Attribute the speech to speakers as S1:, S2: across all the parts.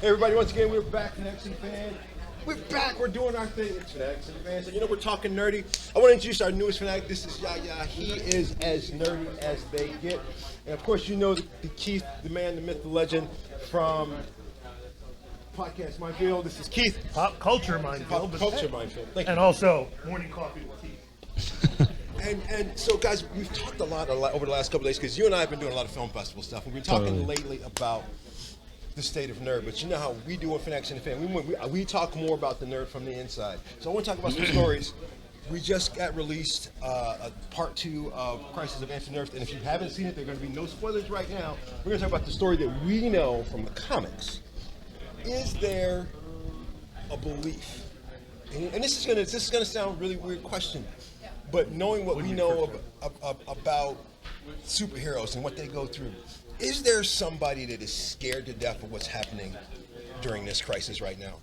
S1: Hey everybody, once again, we're back, Fanatics and Fans. We're back, we're doing our thing. It's Fanatics and Fans. And we're talking nerdy. I want to introduce our newest Fanatic. This is Yaya. He is as nerdy as they get. And of course, you know the Keith, the man, the myth, the legend from Podcast Minefield. This is Keith.
S2: Pop Culture Minefield.
S1: Pop Culture Minefield. Thank you.
S2: And also, Morning Coffee with Keith.
S1: And so, guys, we've talked a lot over the last couple of days because you and I have been doing a lot of film festival stuff. We've been talking lately about the state of nerd, but you know how we do in Fanatics and Fan. We talk more about the nerd from the inside. So I want to talk about some stories. We just got released a part 2 of Crisis of Infinite Earth, and if you haven't seen it, there are going to be no spoilers right now. We're going to talk about the story that we know from the comics. Is there a belief? And this is going to sound a really weird question, but knowing what we know about superheroes and what they go through, is there somebody that is scared to death of what's happening during this crisis right now?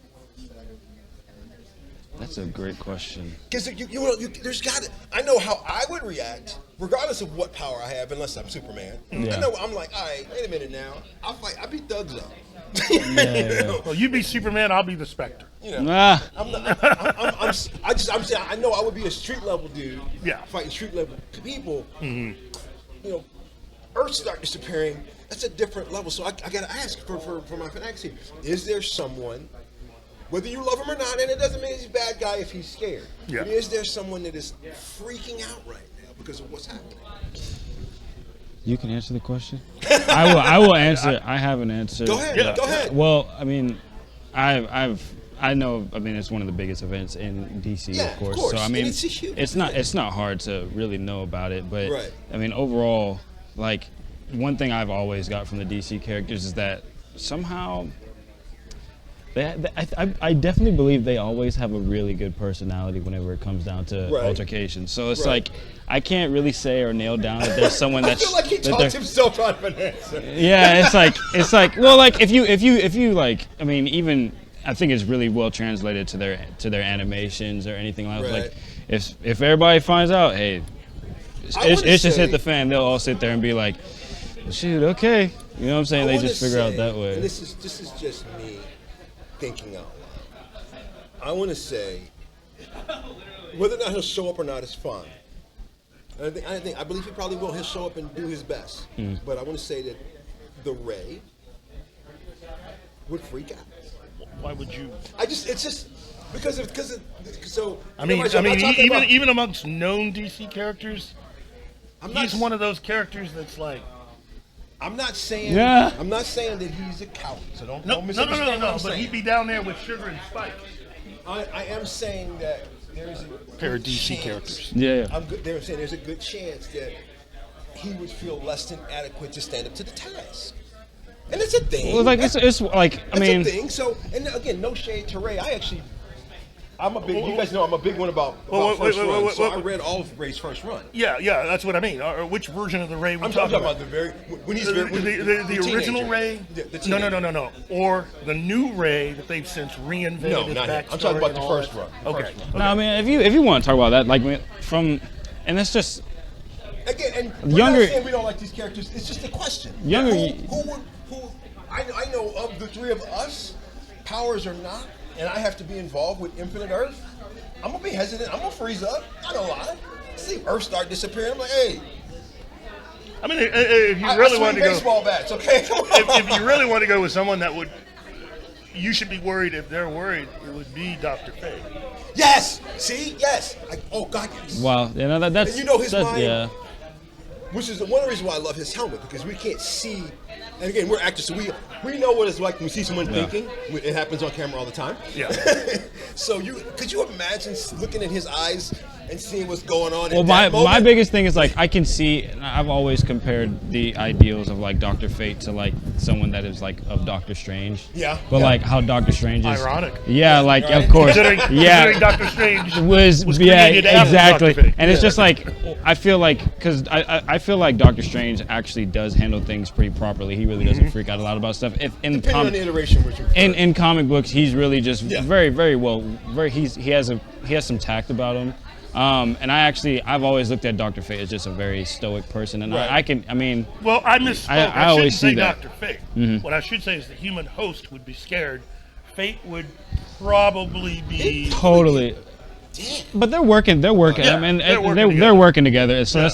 S3: That's a great question.
S1: Because there's got to. I know how I would react, regardless of what power I have, unless I'm Superman.
S3: Yeah.
S1: I know I'm like, all right, wait a minute now. I'll fight. I'll beat thugs up.
S3: Yeah.
S2: Well, you be Superman, I'll be the Spectre.
S1: You know, I'm saying I know I would be a street level dude.
S2: Yeah.
S1: Fighting street level people. Mm-hmm. You know, Earth start disappearing. That's a different level. So I got to ask for my Fanatics here: is there someone, whether you love him or not, and it doesn't mean he's a bad guy if he's scared, but is there someone that is freaking out right now because of what's happening?
S3: You can answer the question. I will answer. I have an answer.
S1: Go ahead. Yeah. Go ahead.
S3: Well, I mean, I know. I mean, it's one of the biggest events in DC, of course. So I mean, it's not hard to really know about it. But I mean, overall, like one thing I've always got from the DC characters is that somehow I definitely believe they always have a really good personality whenever it comes down to altercations. So it's like I can't really say or nail down that there's someone that's.
S1: I feel like he talks himself out of an answer.
S3: Yeah, it's like well, like if you like, I mean, even I think it's really well translated to their animations or anything else. Like if everybody finds out, hey, it's just hit the fan, they'll all sit there and be like, shoot, okay, you know what I'm saying? They just figure out that way.
S1: And this is just me thinking out loud. I want to say whether or not he'll show up or not is fine. I believe he probably will. He'll show up and do his best. But I want to say that the Ray would freak out.
S2: Why would you?
S1: It's just because so.
S2: I mean, even amongst known DC characters, he's one of those characters that's like.
S1: I'm not saying that he's a coward. So don't misunderstand.
S2: No. But he'd be down there with Sugar and Spike.
S1: I am saying that there's a
S2: pair of DC characters.
S3: Yeah.
S1: They're saying there's a good chance that he would feel less than adequate to stand up to the task. And it's a thing.
S3: Well, like it's like I mean,
S1: it's a thing. So, and again, no shade to Ray. I'm a big. You guys know I'm a big one about first run. So I read all of Ray's first run.
S2: Yeah, that's what I mean. Which version of the Ray we're talking about? The original Ray. No. Or the new Ray that they've since reinvented.
S1: No, not him. I'm talking about the first run.
S2: Okay.
S3: No, I mean if you want to talk about that, like and that's just.
S1: Again, and we're not saying we don't like these characters. It's just a question. Who I know of the three of us, powers or not, and I have to be involved with Infinite Earth, I'm going to be hesitant. I'm going to freeze up. I don't lie. See Earth start disappearing. I'm like, hey.
S2: I mean, if you really want to go.
S1: Baseball bats, okay?
S2: If you really want to go with someone that would. You should be worried. If they're worried, it would be Dr. Fate.
S1: Yes! See? Yes! Oh, God, yes.
S3: Wow. Yeah, no, that's.
S1: And you know his mind.
S3: Yeah.
S1: Which is one of the reasons why I love his helmet, because we can't see. And again, we're actors, so we know what it's like when we see someone thinking. It happens on camera all the time.
S2: Yeah.
S1: So could you imagine looking in his eyes and seeing what's going on?
S3: Well, my biggest thing is like I can see. I've always compared the ideals of like Dr. Fate to like someone that is like of Doctor Strange.
S1: Yeah.
S3: But like how Doctor Strange is.
S2: Ironic.
S3: Yeah, like of course.
S2: Considering Dr. Strange was
S3: exactly.
S2: Dr.
S3: And it's just like I feel like because I feel like Doctor Strange actually does handle things pretty properly. He really doesn't freak out a lot about stuff.
S1: On the iteration,
S3: in comic books, he's really just very, very well. He has some tact about him. And I've always looked at Dr. Fate as just a very stoic person, and
S1: Right.
S3: I mean.
S2: Well, I misspoke. I
S3: always
S2: shouldn't
S3: see
S2: say
S3: that.
S2: Dr. Fate. What I should say is the human host would be scared. Fate would probably be
S3: Totally. But they're working.
S2: Yeah,
S3: I mean,
S2: they're working
S3: they're working together. So
S2: Yeah.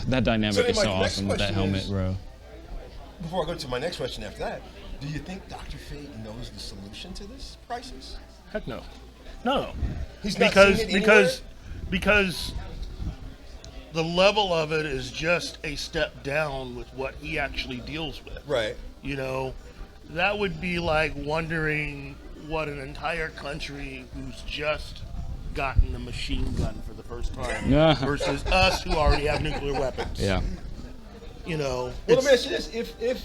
S3: that dynamic
S1: So
S3: is
S1: my
S3: so
S1: next
S3: awesome with that
S1: question
S3: helmet,
S1: is-
S3: bro.
S1: Before I go to my next question after that, do you think Dr. Fate knows the solution to this crisis?
S2: Heck no. No.
S1: He's not
S2: because
S1: seeing it anywhere?
S2: because the level of it is just a step down with what he actually deals with.
S1: Right.
S2: You know, that would be like wondering what an entire country who's just gotten a machine gun for the first time
S3: Yeah.
S2: versus us who already have nuclear weapons.
S3: Yeah.
S2: You know,
S1: Well, let me ask you this: if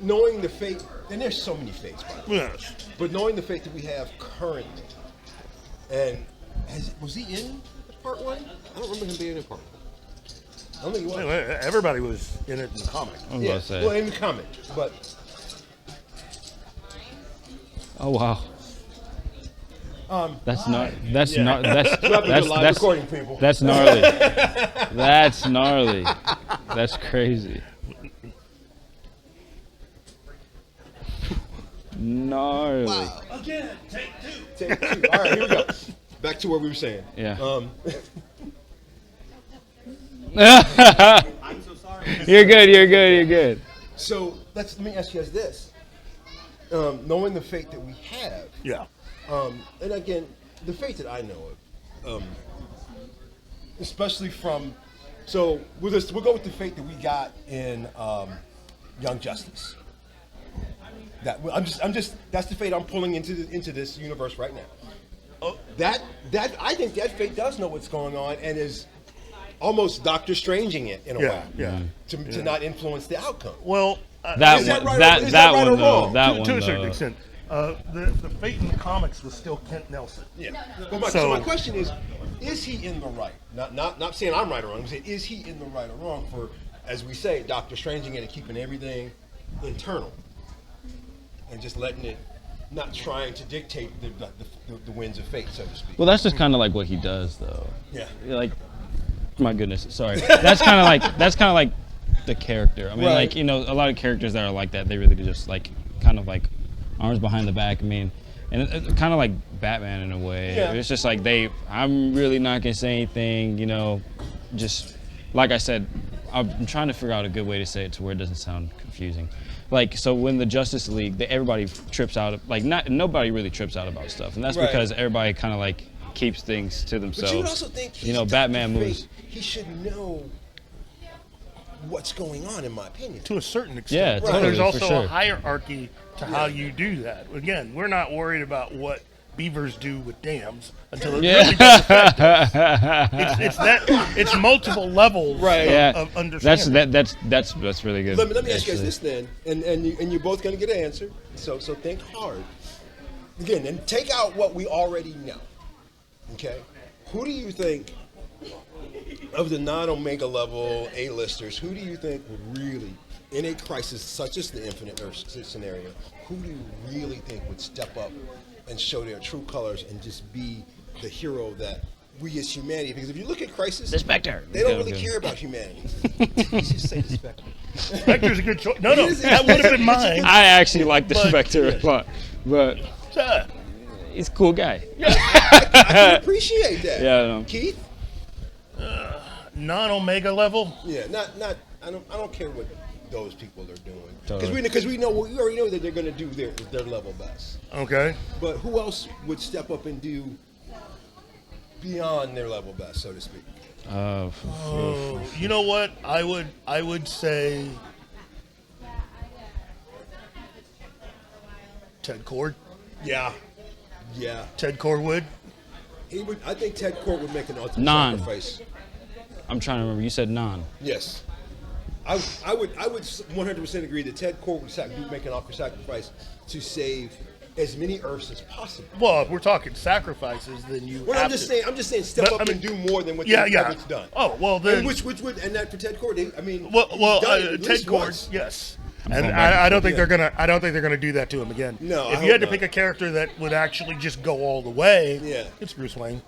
S1: knowing the fate, and there's so many fates, by the way,
S2: yes.
S1: but knowing the fate that we have currently, and was he in part one? I don't remember him being in part one. I don't think he was.
S2: Everybody was in it in the comic.
S3: I was
S1: Yeah,
S3: about to say.
S1: well, in the comic, but
S3: Oh wow. That's not. That's
S2: Yeah.
S3: not. That's
S1: we'll have to do
S3: that's
S1: a live
S3: that's
S1: recording, people.
S3: that's gnarly. That's gnarly. That's crazy. Gnarly.
S1: Wow.
S2: Again, take two.
S1: Take two. All right, here we go. Back to what we were saying.
S3: Yeah.
S4: I'm so sorry.
S3: You're good. You're good. You're good.
S1: So let me ask you guys this: knowing the fate that we have,
S2: Yeah.
S1: and again, the fate that I know of, especially from, so we'll go with the fate that we got in Young Justice. I'm just that's the fate I'm pulling into this universe right now. That I think that fate does know what's going on and is almost Doctor Stranging it in a way to not influence the outcome.
S2: Well,
S3: That
S1: Is that
S3: one.
S1: right or- is that right or
S3: one though.
S1: wrong?
S3: That
S2: to
S3: one
S2: a certain
S3: though.
S2: extent, the fate in the comics was still Kent Nelson.
S1: Yeah. But so my question is he in the right? Not saying I'm right or wrong. I'm saying, is he in the right or wrong for, as we say, Doctor Stranging it and keeping everything internal and just letting it, not trying to dictate the winds of fate, so to speak.
S3: Well, that's just kind of like what he does, though.
S1: Yeah.
S3: Like, my goodness, sorry. That's kind of like the character. I mean,
S1: Right.
S3: like, you know, a lot of characters that are like that, they really just like kind of like arms behind the back. I mean, and it's kind of like Batman in a way.
S1: Yeah.
S3: It's just like I'm really not gonna say anything. You know, just like I said, I'm trying to figure out a good way to say it to where it doesn't sound confusing. Like, so when the Justice League, everybody trips out, like nobody really trips out about stuff, and that's
S1: Right.
S3: because everybody kind of like keeps things to themselves.
S1: But you would also think
S3: you know, Batman moves.
S1: He should know what's going on, in my opinion.
S2: To a certain
S3: Yeah,
S2: extent. But
S3: totally,
S2: there's
S3: for
S2: also
S3: sure.
S2: a hierarchy to how you do that. Again, we're not worried about what beavers do with dams until it really does affect us. It's multiple levels
S3: Yeah,
S2: of understanding.
S3: that's really good.
S1: Let me ask you guys
S3: actually.
S1: this then, and you're both going to get an answer. So think hard. Again, and take out what we already know. Okay, who do you think of the non-Omega level A-listers? Who do you think would really, in a crisis such as the Infinite Earth scenario, who do you really think would step up and show their true colors and just be the hero that we as humanity? Because if you look at Crisis,
S3: The Spectre.
S1: they don't
S3: Okay,
S1: really
S3: okay.
S1: care about humanity. Let's just say the Spectre.
S2: Spectre's a good choice. No,
S1: It is-
S2: that would have been mine.
S3: I actually like the
S2: But-
S3: Spectre a lot, but
S2: Uh,
S3: he's a cool guy.
S1: I can appreciate that.
S3: Yeah, I know.
S1: Keith?
S2: non-Omega level.
S1: Yeah, not. I don't care what those people are doing
S3: Totally.
S1: because we already know that they're going to do their level best.
S2: Okay.
S1: But who else would step up and do beyond their level best, so to speak?
S2: You know what? I would say Ted Cord.
S1: Yeah.
S2: Ted Cord would.
S1: He would. I think Ted Cord would make an ultimate
S3: Non.
S1: sacrifice.
S3: I'm trying to remember. You said non.
S1: Yes. I would 100% agree that Ted Cord would make an ultimate sacrifice to save as many Earths as possible.
S2: Well, if we're talking sacrifices, then you.
S1: Well,
S2: have
S1: I'm just
S2: to.
S1: saying, step
S2: But,
S1: up
S2: I mean,
S1: and do more than what
S2: Yeah,
S1: they've
S2: yeah.
S1: done.
S2: Oh well, then.
S1: And which would, and that for Ted Cord, I mean,
S2: well,
S1: he's done it at
S2: Ted
S1: least
S2: Cord.
S1: once.
S2: Yes.
S3: I'm
S2: And
S3: going back
S2: I don't think
S1: yeah.
S2: they're gonna do that to him again.
S1: No, I
S2: If you
S1: hope
S2: had to
S1: not.
S2: pick a character that would actually just go all the way,
S1: Yeah.
S2: it's Bruce Wayne.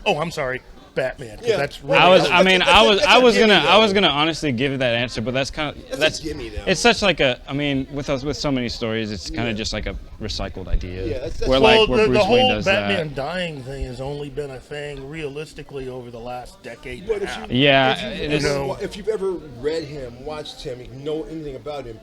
S2: Oh, I'm sorry, Batman. 'Cause
S1: Yeah.
S2: that's really
S3: I was
S1: That's a gimme,
S3: gonna honestly give it that answer, but that's kind of
S1: That's a gimme, though.
S3: it's such like a, I mean, with so many stories, it's kind of just like a recycled idea.
S1: Yeah, that's
S3: where
S2: well,
S3: like where
S2: the
S3: Bruce Wayne
S2: whole
S3: does
S2: Batman
S3: that.
S2: dying thing has only been a thing realistically over the last decade
S1: But
S2: and a
S1: if
S2: half.
S1: you,
S3: Yeah,
S1: if,
S3: it
S1: you
S3: is.
S1: ever, if you've ever read him, watched him, you know anything about him,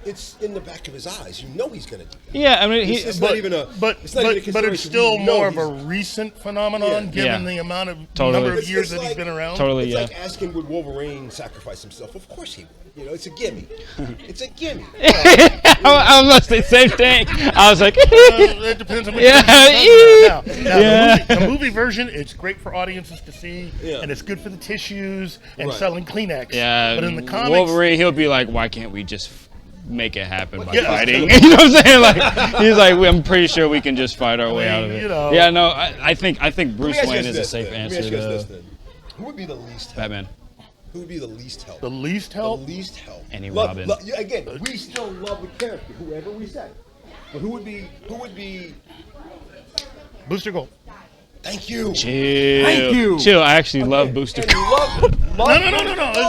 S1: it's in the back of his eyes. You know he's going to do that.
S3: Yeah, I mean,
S1: It's not even a.
S2: But
S1: it's not even a
S2: it's
S1: consideration.
S2: still
S1: You know
S2: more of a
S1: he's-
S2: recent phenomenon
S1: Yeah.
S2: given
S3: Yeah.
S2: the amount of
S3: Totally.
S2: number of
S1: It's-
S2: years
S1: it's
S2: that he's
S1: like-
S2: been around.
S3: Totally.
S1: It's
S3: Yeah.
S1: like asking would Wolverine sacrifice himself? Of course he would. You know, it's a gimme. It's a gimme.
S3: I was the same thing. I was like,
S2: It depends on what
S3: Yeah.
S2: you're talking about. Now,
S3: Yeah.
S2: the movie version, it's great for audiences to see,
S1: Yeah.
S2: and it's good for the tissues and
S1: Right.
S2: selling Kleenex.
S3: yeah.
S2: But in the comics,
S3: Wolverine, he'll be like, why can't we just make it happen by
S2: Yeah.
S3: fighting? You know what I'm saying? Like, he's like, I'm pretty sure we can just fight our way out of it.
S2: you know.
S3: Yeah, no, I think
S1: Let me
S3: Bruce
S1: ask you
S3: Wayne
S1: guys
S3: is a
S1: this,
S3: safe
S1: then. Let me
S3: answer
S1: ask you guys
S3: to
S1: this, then. Who would be the least help?
S3: Batman.
S1: Who would be the least help?
S2: the least help.
S1: The least help.
S3: Any Robin.
S1: Again, we still love the character, whoever we say. But who would be?
S2: Booster Gold.
S1: Thank you.
S3: Chill.
S1: Thank you.
S3: Chill. I actually love Booster.
S1: And love
S2: No.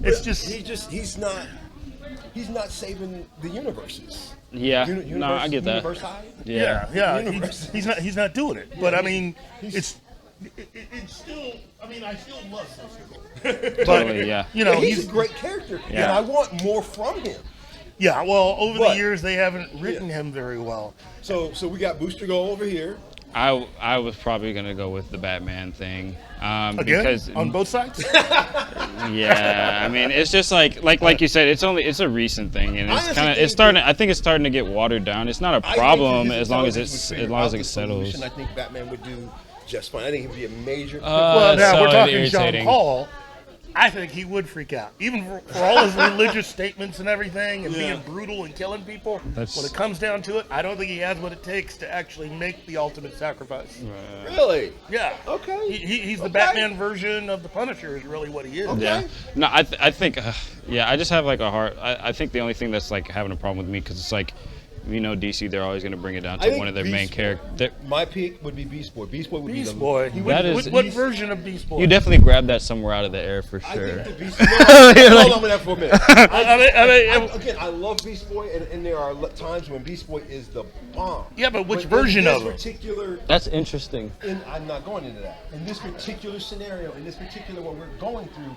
S2: It's just.
S1: He's not saving the universes.
S3: Yeah. No, I get that.
S1: Universe.
S3: Yeah.
S1: Universe.
S2: He's not doing it. But I mean,
S1: He's-
S2: it's still. I mean, I still love Booster Gold.
S3: Totally. Yeah.
S2: You know,
S1: he's a great character, and
S3: Yeah.
S1: I want more from him.
S2: Yeah, well, over the
S1: But-
S2: years they haven't written him very well.
S1: So we got Booster Gold over here.
S3: I was probably gonna go with the Batman thing.
S2: Again,
S3: Because
S2: on both sides.
S3: yeah, I mean, it's just like you said, it's a recent thing, and
S1: I
S3: it's
S1: honestly
S3: kind of
S1: think
S3: starting. I think it's starting to get watered down. It's not a
S1: I think
S3: problem
S1: his
S3: as long as
S1: intelligence would
S3: it
S1: figure out the
S3: settles.
S1: solution. I think Batman would do just fine. I think he would be a major.
S2: Well, now
S3: so
S2: we're talking John
S3: irritating.
S2: Paul. I think he would freak out, even for all his religious statements and everything, and being brutal and killing people.
S3: That's-
S2: When it comes down to it, I don't think he has what it takes to actually make the ultimate sacrifice.
S1: Really?
S2: Yeah.
S1: Okay.
S2: He's the
S1: Okay.
S2: Batman version of the Punisher, is really what he is.
S1: Okay.
S3: Yeah. No, I think, yeah, I just have like a heart. I think the only thing that's like having a problem with me, because it's like, you know, DC, they're always going to bring it down
S1: I
S3: to
S1: think
S3: one of their
S1: Beast
S3: main
S1: Boy-
S3: characters.
S1: My pick would be Beast Boy. Beast Boy would be
S2: Beast
S1: the
S2: Boy.
S1: He would,
S3: That is-
S2: What version of Beast Boy?
S3: You definitely grabbed that somewhere out of the air for
S1: I
S3: sure.
S1: think the Beast Boy. Hold on with that for a minute. Again, I love Beast Boy, and there are times when Beast Boy is the bomb.
S2: Yeah, but which
S1: in
S2: version
S1: this
S2: of him?
S1: particular,
S3: That's interesting.
S1: I'm not going into that. In this particular scenario, in this particular what we're going through,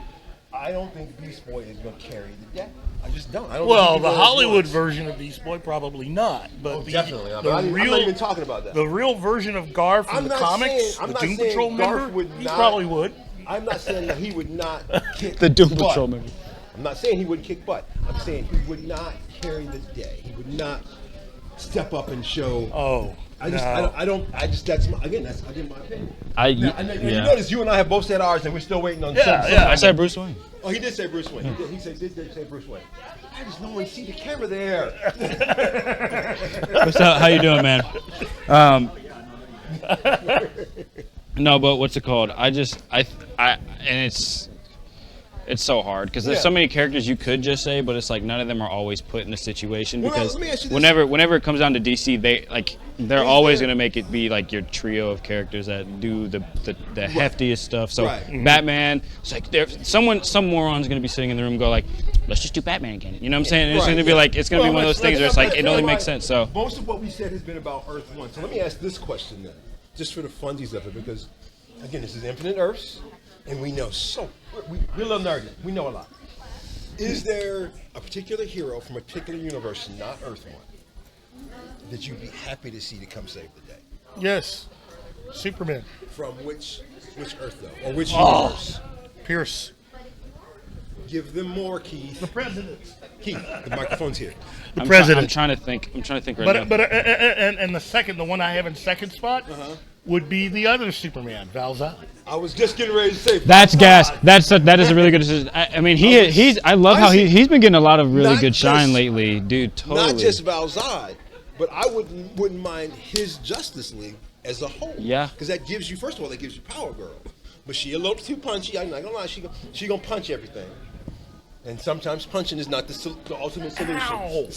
S1: I don't think Beast Boy is going to carry the day. I just don't. I don't
S2: Well,
S1: think
S2: the
S1: he goes
S2: Hollywood
S1: once.
S2: version of Beast Boy probably not, but
S1: Oh,
S2: the,
S1: definitely not.
S2: the
S1: But I'm
S2: real,
S1: not even talking about that.
S2: the real version of Garth from
S1: I'm
S2: the
S1: not
S2: comics,
S1: saying- I'm
S2: the
S1: not
S2: Doom
S1: saying
S2: Patrol
S1: Garth
S2: member,
S1: would
S2: he
S1: not-
S2: probably would.
S1: I'm not saying that he would not kick
S3: The Doom
S1: butt.
S3: Patrol member.
S1: I'm not saying he wouldn't kick butt. I'm saying he would not carry the day. He would not step up and show.
S2: Oh,
S1: I just,
S2: no.
S1: I just, that's my, again, that's my opinion.
S3: I
S1: Now, you notice you and I have both said ours, and we're still waiting on.
S2: Yeah,
S1: some-
S2: yeah.
S3: I said Bruce Wayne.
S1: Oh, he did say Bruce Wayne. He did say Bruce Wayne. I just don't want to see the camera there.
S3: What's up? How you doing, man? No, but what's it called? And it's so hard because there's
S1: Yeah.
S3: so many characters you could just say, but it's like none of them are always put in a situation
S1: Well,
S3: because
S1: let me ask you this.
S3: whenever it comes down to DC, they're always gonna make it be like your trio of characters that do the heftiest stuff. So
S1: Right.
S3: Batman, it's like some moron's gonna be sitting in the room and go like, let's just do Batman again. You know what I'm saying? And it's
S1: Right,
S3: gonna be
S1: yeah.
S3: like it's gonna be one of those things where it's like it only makes sense. So
S1: Most of what we said has been about Earth 1. So let me ask this question then, just for the funsies of it, because again, this is Infinite Earths, and we know we're a little nerdy. We know a lot. Is there a particular hero from a particular universe, not Earth 1, that you'd be happy to see to come save the day?
S2: Yes, Superman.
S1: From which Earth though, or which
S2: Oh.
S1: universe?
S2: Pierce.
S1: Give them more, Keith.
S2: The president.
S1: Keith, the microphone's here.
S2: The
S3: I'm
S2: president.
S3: trying to think right now.
S2: But and the second, the one I have in second spot,
S1: Uh-huh.
S2: would be the other Superman, Val Zod.
S1: I was just getting ready to say.
S3: That's gas. That is a really good decision. I mean, I love how he's been getting a lot of really
S1: Not
S3: good shine
S1: just-
S3: lately, dude. Totally.
S1: Not just Val Zod, but I wouldn't mind his Justice League as a whole.
S3: Yeah.
S1: Because that gives you, first of all, that gives you Power Girl. But she a little too punchy. I'm not gonna lie, she gonna punch everything. And sometimes punching is not the ultimate solution.
S2: Ow.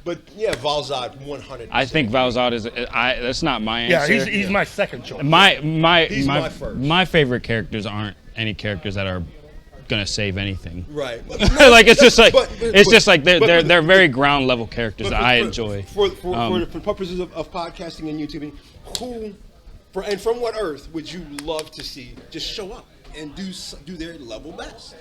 S1: But yeah, Valzad 100.
S3: I think Valzad is. That's not my answer.
S2: Yeah, he's my second choice.
S1: He's my first.
S3: My favorite characters aren't any characters that are gonna save anything.
S1: Right.
S3: Like it's just like they're very ground level characters that I enjoy.
S1: For purposes of podcasting and YouTubing, and from what Earth would you love to see just show up and do their level best?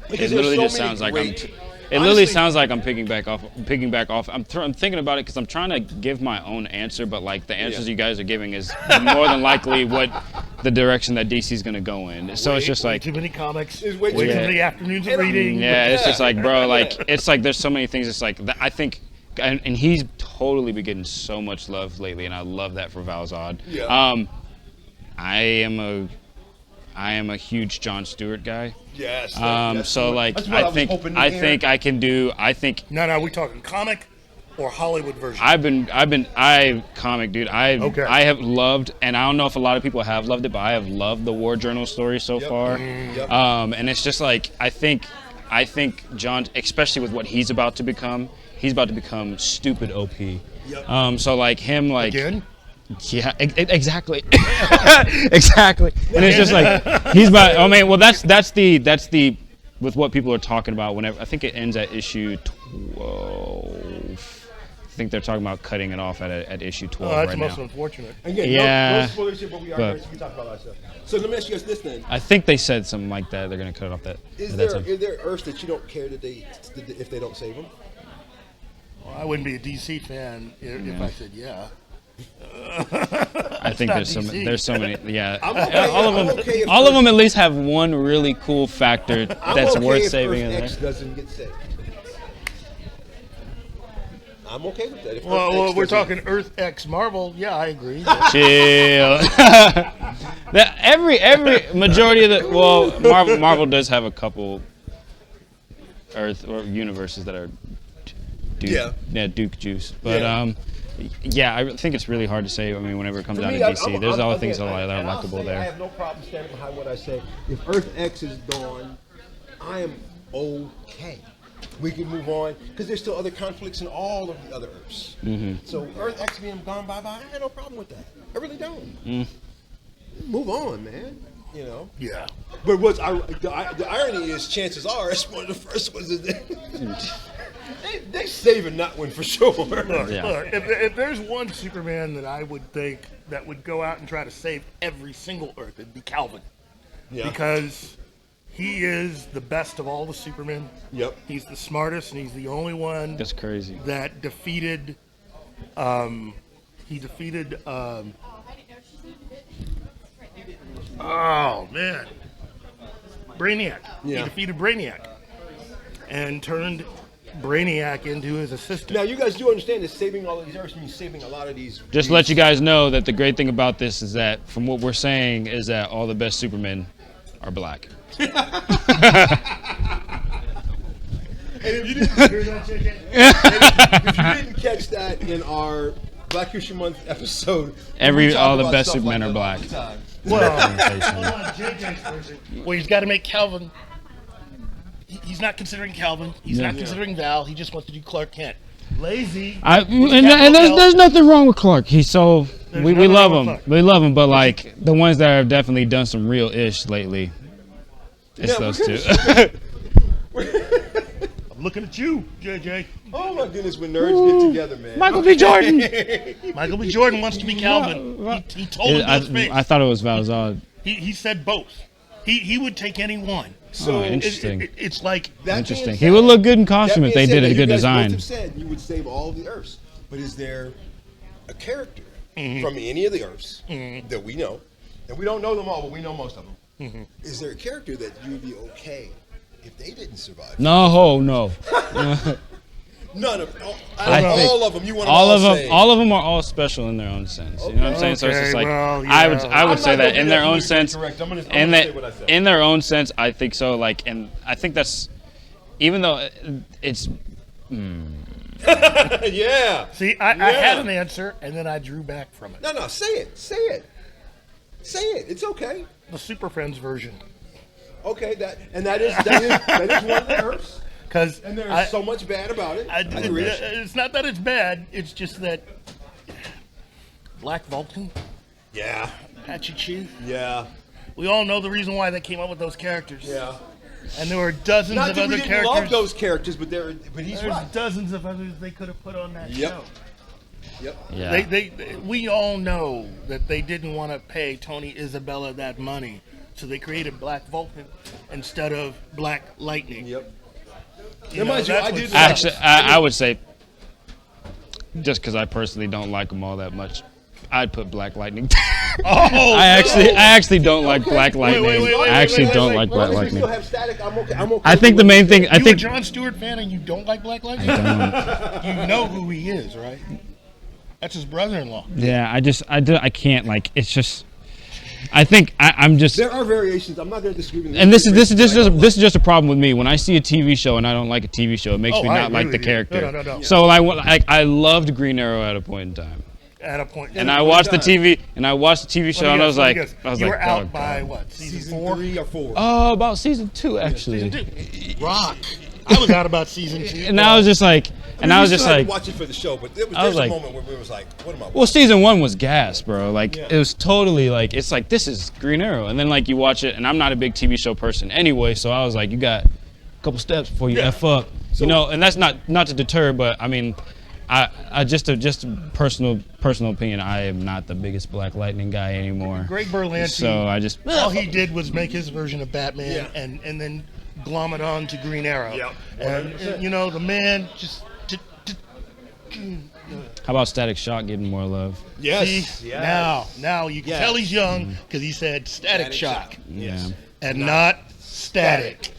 S3: It literally just sounds like it literally sounds like I'm picking back off. I'm thinking about it because I'm trying to give my own answer, but like the answers you guys are giving is more than likely what the direction that DC's gonna go in. So it's just like
S2: too many comics,
S1: way
S2: too many afternoons of reading.
S3: Yeah, it's just like, bro, like it's like there's so many things. It's like I think, and he's totally been getting so much love lately, and I love that for Valzad.
S1: Yeah.
S3: I am a huge Jon Stewart guy.
S1: Yes.
S3: So like I think I can do. I think.
S2: No, we talking comic or Hollywood version?
S3: I comic dude. I have loved, and I don't know if a lot of people have loved it, but I have loved the War Journal story so far.
S1: Yep.
S3: And it's just like I think John, especially with what he's about to become stupid OP.
S1: Yep.
S3: So like him, like
S2: Again?
S3: Yeah, exactly, exactly. And it's just like he's about. I mean, well, that's the with what people are talking about. Whenever I think it ends at issue 12. I think they're talking about cutting it off at issue 12
S2: that's
S3: right
S2: most
S3: now.
S2: unfortunate.
S1: Again, no spoilers here, but we talk about that stuff. So let me ask you guys this then:
S3: I think they said something like that. They're gonna cut it off that.
S1: Is there Earths that you don't care if they don't save them?
S2: Well, I wouldn't be a DC fan if I said yeah.
S3: I think there's so many. Yeah,
S1: okay,
S3: all of them at least have one really cool factor that's worth saving.
S1: Earth X doesn't get saved. I'm okay with that.
S2: Well, we're talking Earth X Marvel. Yeah, I agree.
S3: Chill. every majority of the Marvel does have a couple Earth or universes that are Duke juice, but yeah, I think it's really hard to say. I mean, whenever it comes down to DC, there's all things that are likable there.
S1: I have no problem standing behind what I say. If Earth X is gone, I am okay. We can move on because there's still other conflicts in all of the other Earths. Mm-hmm. So Earth X being gone bye, I have no problem with that. I really don't. Move on, man. You know.
S2: Yeah.
S1: But the irony is, chances are, it's one of the first ones that they saving that one for sure.
S2: Look, if there's one Superman that I would think that would go out and try to save every single Earth, it'd be Calvin. Yeah. Because he is the best of all the Supermen.
S1: Yep.
S2: He's the smartest, and he's the only one.
S3: That's crazy.
S2: That defeated. He defeated. Oh man, Brainiac. Yeah. He defeated Brainiac, and turned Brainiac into his assistant.
S1: Now, you guys do understand that saving all of these Earths means saving a lot of these.
S3: Just to let you guys know that the great thing about this is that, from what we're saying, is that all the best Supermen are black.
S1: And if you didn't catch that in our Black History Month episode,
S3: all the best Supermen are black.
S2: Well, he's got to make Calvin. He's not considering Calvin. He's not considering Val. He just wants to do Clark Kent. Lazy.
S3: And there's nothing wrong with Clark. He's so we love him. We love him, but like the ones that have definitely done some real ish lately, it's those two.
S2: I'm looking at you, JJ.
S1: Oh my goodness, when nerds get together, man.
S3: Michael B. Jordan.
S2: Michael B. Jordan wants to be Calvin. He told him both face.
S3: I thought it was Valzad.
S2: He said both. He would take any one.
S1: So
S3: interesting.
S2: It's like
S3: interesting. He would look good in costume if they did a good design.
S1: You guys both have said you would save all of the Earths, but is there a character from any of the Earths that we know, and we don't know them all, but we know most of them? Is there a character that you'd be okay if they didn't survive?
S3: No.
S1: None of all of them. You want them
S3: all of them are all special in their own sense. You know what I'm saying? So it's just like I would say that in their own sense. In their own sense, I think so. Like, and I think that's even though it's.
S1: Yeah.
S2: See, I had an answer, and then I drew back from it.
S1: No, say it. It's okay.
S2: The Super Friends version.
S1: Okay, that is one of the Earths.
S2: Because
S1: And there's so much bad about it.
S2: It's not that it's bad. It's just that Black Vulcan,
S1: Yeah.
S2: Apache Chief.
S1: Yeah.
S2: We all know the reason why they came up with those characters.
S1: Yeah.
S2: And there were dozens
S1: Not
S2: of
S1: that
S2: other
S1: we didn't
S2: characters.
S1: love those characters, but he's
S2: There's
S1: right.
S2: dozens of others they could have put on that
S1: Yep.
S2: show.
S1: Yep.
S3: Yeah.
S2: We all know that they didn't want to pay Tony Isabella that money, so they created Black Vulcan instead of Black Lightning.
S1: Yep.
S2: You know,
S1: Mind you,
S2: that's
S1: I
S2: what
S1: did-
S2: sucks.
S3: Actually, I would say, just because I personally don't like them all that much, I'd put Black Lightning. I actually don't like Black Lightning. I actually don't like Black
S1: We
S3: Lightning.
S1: still have Static. I'm okay. I'm okay.
S3: I think the main thing. I
S2: You a
S3: think
S2: Jon Stewart fan and you don't like Black Lightning? You know who he is, right? That's his brother-in-law.
S3: Yeah, I can't like. It's just. I think I'm just.
S1: There are variations. I'm not going to disagree with you.
S3: And this is just a problem with me. When I see a TV show and I don't like a TV show, it makes me
S2: I
S3: not
S2: agree
S3: like
S2: with
S3: the
S2: you.
S3: character.
S2: No.
S3: So I loved Green Arrow at a point in time,
S2: At a point.
S3: and I watched the TV show, and I was like,
S2: you were out
S3: oh,
S2: by
S3: God.
S2: what? Season
S1: season
S2: 4?
S1: 3 or 4.
S3: Oh, about season 2 actually.
S2: Rock. I was out about season 2.
S3: And I was just like,
S1: We still had to watch it for the show, but there
S3: I was
S1: was a
S3: like-
S1: moment where we was like, what am I watching?
S3: well, season 1 was gas, bro. Like it was totally like, it's like this is Green Arrow, and then like you watch it, and I'm not a big TV show person anyway, so I was like, you got a couple steps before you f up, and that's not to deter, but I mean, I just a personal opinion, I am not the biggest Black Lightning guy anymore.
S2: Greg Berlanti.
S3: So I just
S2: all he did was make his version of Batman and then glom it on to Green Arrow.
S1: Yep.
S2: And you know, the man just.
S3: How about Static Shock getting more love?
S1: Yes.
S2: See, now you can tell he's young because he said Static Shock
S3: Yeah.
S2: and not Static,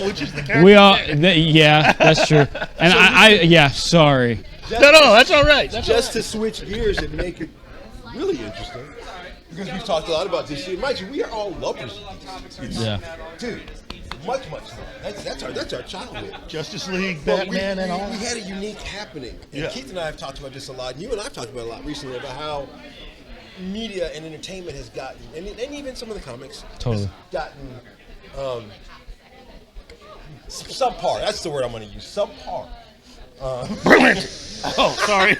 S2: which is the character.
S3: We all, yeah, that's true. And sorry.
S2: No, that's all right. That's
S1: Just to switch gears and make it really interesting, because we've talked a lot about this shit. Mind you, we are all lovers of these.
S3: Yeah.
S1: Dude, much love. That's our childhood.
S2: Justice League,
S1: But
S2: Batman, and all.
S1: we had a unique happening. And Keith and I have talked about this a lot, and you and I have talked about it a lot recently, about how media and entertainment has gotten, and even some of the comics,
S3: Totally.
S1: has gotten subpar. That's the word I'm going to use. Subpar.
S2: Oh, sorry.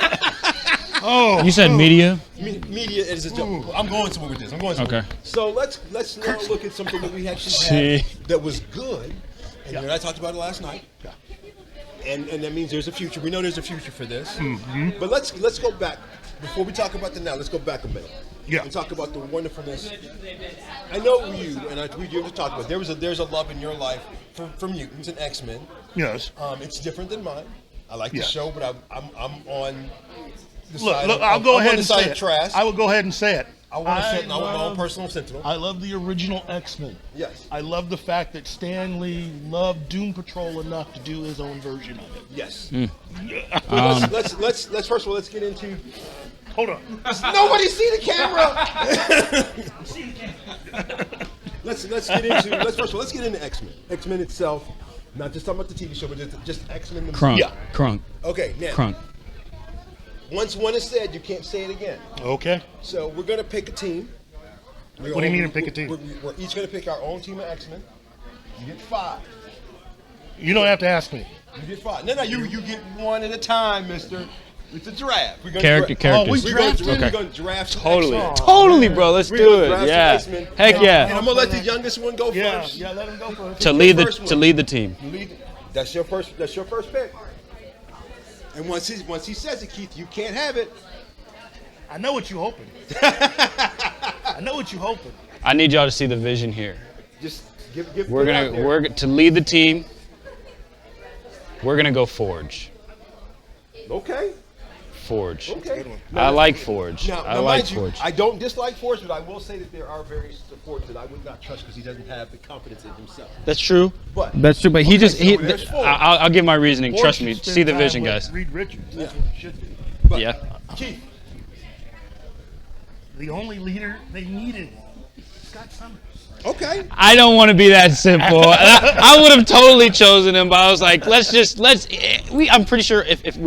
S3: You said media?
S1: Media is a joke. I'm going somewhere with this.
S3: Okay.
S1: So let's now look at something that we actually had that was good, and you and I talked about it last night. And that means there's a future. We know there's a future for this.
S2: Mm-hmm.
S1: But let's go back before we talk about the now. Let's go back a minute.
S2: Yeah.
S1: And talk about the wonderfulness. I know you and we just talked about there's a love in your life for mutants and X-Men.
S2: Yes.
S1: It's different than mine. I like the
S2: Yeah.
S1: show, but I'm on the
S2: Look,
S1: side.
S2: I'll go ahead and say it.
S1: Trash.
S2: I will go ahead and say it.
S1: I want my own personal sentinel.
S2: I love the original X-Men.
S1: Yes.
S2: I love the fact that Stan Lee loved Doom Patrol enough to do his own version of it.
S1: Yes. Let's first of all let's get into.
S2: Hold on.
S1: Nobody see the camera. let's get into. Let's get into X-Men. X-Men itself, not just talking about the TV show, but just X-Men themselves.
S3: Crunk.
S1: Okay, now.
S3: Crunk.
S1: Once one is said, you can't say it again.
S2: Okay.
S1: So we're gonna pick a team.
S2: What do you mean to pick a team?
S1: We're each gonna pick our own team of X-Men. You get 5.
S2: You don't have to ask me.
S1: You get 5. No, you get one at a time, mister. It's a draft. We're gonna
S3: Characters.
S1: We're gonna draft some X-Men.
S3: Totally, bro. Let's
S1: We're
S3: do
S1: gonna
S3: it.
S1: draft
S3: Yeah.
S1: some X-Men.
S3: Heck
S1: And
S3: yeah.
S1: I'm gonna let the youngest one go first.
S2: Yeah, let him go first.
S3: To lead
S1: first one.
S3: the team.
S1: That's your first pick. And once he says it, Keith, you can't have it.
S2: I know what you're hoping. I know what you're hoping.
S3: I need y'all to see the vision here.
S1: Just give
S3: We're
S1: it out there.
S3: we're to lead the team. We're gonna go Forge.
S1: Okay.
S3: Forge.
S1: Okay.
S3: I like Forge.
S1: Now,
S3: I like
S1: mind you,
S3: Forge.
S1: I don't dislike Forge, but I will say that there are various Forge that I would not trust because he doesn't have the confidence in himself.
S3: That's true.
S1: But
S3: That's true. But
S1: Okay, so there's Forge.
S3: I'll give my reasoning.
S2: Forge
S3: Trust me.
S2: should
S3: See
S2: spend
S3: the
S2: time
S3: vision,
S2: with
S3: guys.
S2: Reed Richards. That's what it should be.
S1: But,
S3: Yeah.
S1: Keith,
S2: The only leader they needed, Scott Summers.
S1: okay.
S3: I don't want to be that simple. I would have totally chosen him, but I was like, let's I'm pretty sure if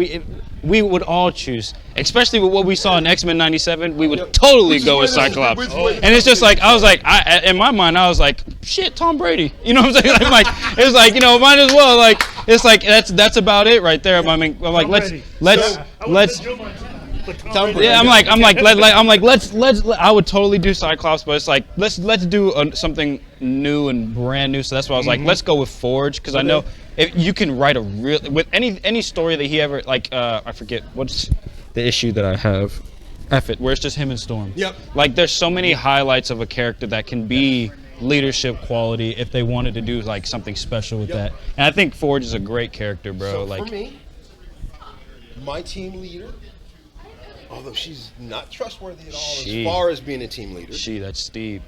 S3: we would all choose, especially with what we saw in X-Men '97, we would totally go with Cyclops. And it's just like I was like, in my mind, I was like, shit, Tom Brady. You know what I'm saying? I'm like, it's like, you know, might as well. Like, it's like that's about it right there. I mean, I'm like, let's. Yeah, I'm like, I would totally do Cyclops, but it's like, let's do something new and brand new. So that's why I was like, let's go with Forge, because I know if you can write a real with any story that he ever like. I forget what's the issue that I have. F it, where it's just him and Storm.
S1: Yep.
S3: Like, there's so many highlights of a character that can be leadership quality if they wanted to do like something special with that. And I think Forge is a great character, bro.
S1: So
S3: like
S1: for me, my team leader, although she's not trustworthy at all as far as being a team leader.
S3: That's Steve.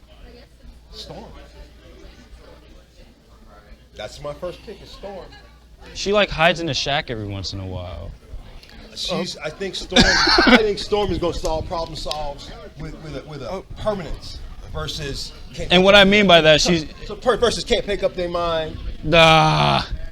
S1: Storm. That's my first pick, is Storm.
S3: She like hides in a shack every once in a while.
S1: I think Storm is going to problem solves with a permanence versus.
S3: And what I mean by that,
S1: versus can't pick up their mind